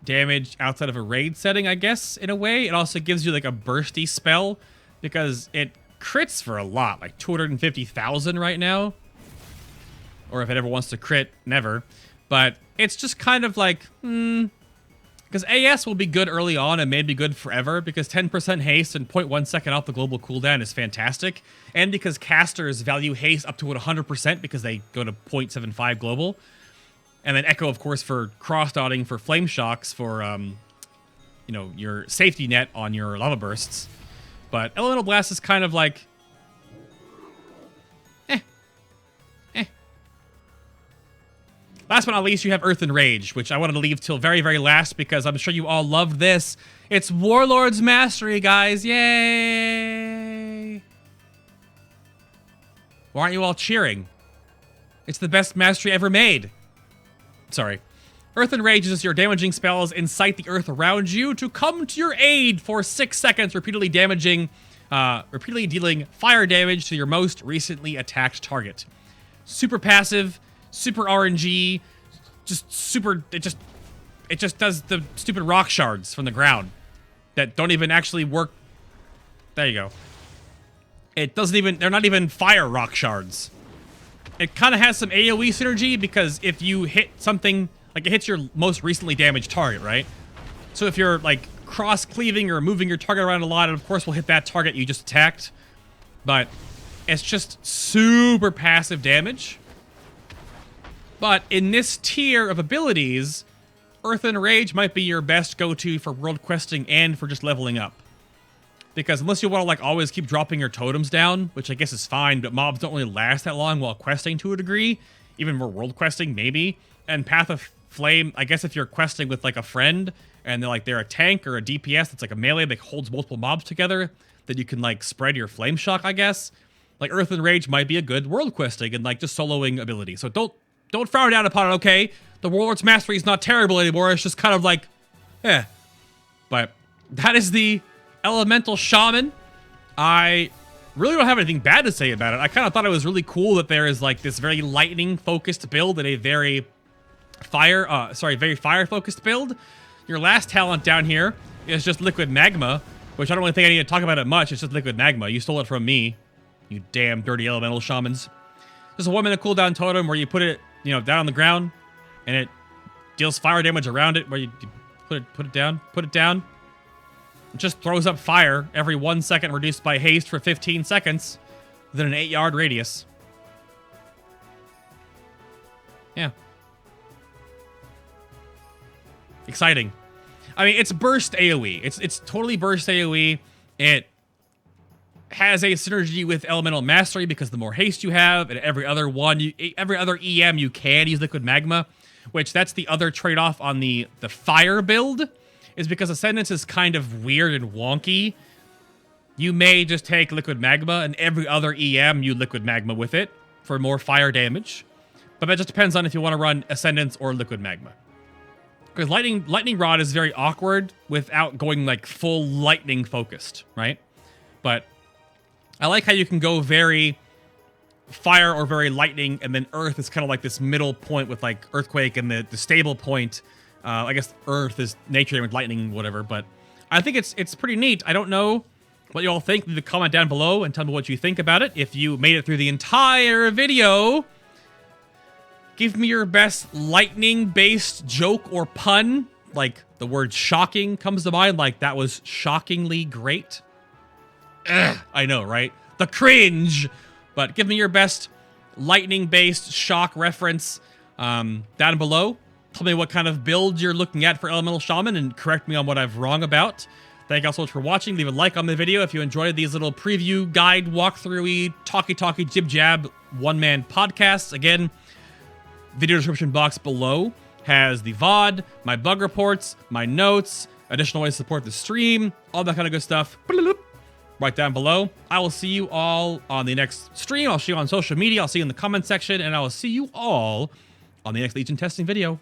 damage outside of a raid setting, I guess, in a way. It also gives you like a bursty spell because it crits for a lot, like 250,000 right now. Or if it ever wants to crit, never. But it's just kind of like, because AS will be good early on and may be good forever because 10% haste and 0.1 second off the global cooldown is fantastic. And because casters value haste up to 100% because they go to 0.75 global. And then Echo, of course, for cross-dotting, for flame shocks, for, you know, your safety net on your lava bursts. But Elemental Blast is kind of like, Last but not least, you have Earth and Rage, which I wanted to leave till very, very last because I'm sure you all loved this. It's Warlord's Mastery, guys. Yay! Why aren't you all cheering? It's the best mastery ever made. Sorry. Earth and Rage is your damaging spells incite the earth around you to come to your aid for 6 seconds, repeatedly dealing fire damage to your most recently attacked target. Super passive, super RNG, just super, it just does the stupid rock shards from the ground that don't even actually work. There you go. It doesn't even, they're not even fire rock shards. It kind of has some AoE synergy because if you hit something, like it hits your most recently damaged target, right? So if you're like cross-cleaving or moving your target around a lot, it of course will hit that target you just attacked. But it's just super passive damage. But in this tier of abilities, Earth and Rage might be your best go-to for world questing and for just leveling up. Because unless you want to like always keep dropping your totems down, which I guess is fine, but mobs don't really last that long while questing to a degree. Even more world questing, maybe. And Path of Flame, I guess if you're questing with like a friend, and they're a tank or a DPS that's like a melee that holds multiple mobs together, that you can like spread your flame shock, I guess. Like Earth and Rage might be a good world questing and like just soloing ability. So don't frown down upon it, okay? The Warlord's Mastery is not terrible anymore. It's just kind of like, But that is the Elemental Shaman. I really don't have anything bad to say about it. I kind of thought it was really cool that there is like this very lightning-focused build and a very fire-focused build. Your last talent down here is just Liquid Magma, which I don't really think I need to talk about it much. It's just Liquid Magma. You stole it from me, you damn dirty Elemental Shamans. There's a 1-minute cooldown totem where you put it, you know, down on the ground, and it deals fire damage around it. Where you put it down. It just throws up fire every 1 second, reduced by haste for 15 seconds within an 8-yard radius. Yeah. Exciting. I mean, it's burst AoE. It's totally burst AoE. It has a synergy with Elemental Mastery because the more haste you have, and every other EM you can use Liquid Magma, which that's the other trade-off on the fire build, is because Ascendance is kind of weird and wonky. You may just take Liquid Magma, and every other EM you Liquid Magma with it for more fire damage. But that just depends on if you want to run Ascendance or Liquid Magma. Because Lightning Rod is very awkward without going like full lightning focused, right? But I like how you can go very fire or very lightning, and then earth is kind of like this middle point with like earthquake and the stable point. I guess earth is nature with lightning, whatever. But I think it's pretty neat. I don't know what you all think. Leave a comment down below and tell me what you think about it. If you made it through the entire video, give me your best lightning-based joke or pun. Like the word shocking comes to mind. Like that was shockingly great. Ugh, I know, right? The cringe. But give me your best lightning-based shock reference down below. Tell me what kind of build you're looking at for Elemental Shaman and correct me on what I've wrong about. Thank you all so much for watching. Leave a like on the video if you enjoyed these little preview, guide, walkthrough-y, talky, jib-jab, one-man podcasts. Again, video description box below has the VOD, my bug reports, my notes, additional ways to support the stream, all that kind of good stuff. Right down below. I will see you all on the next stream. I'll see you on social media. I'll see you in the comment section, and I will see you all on the next Legion testing video.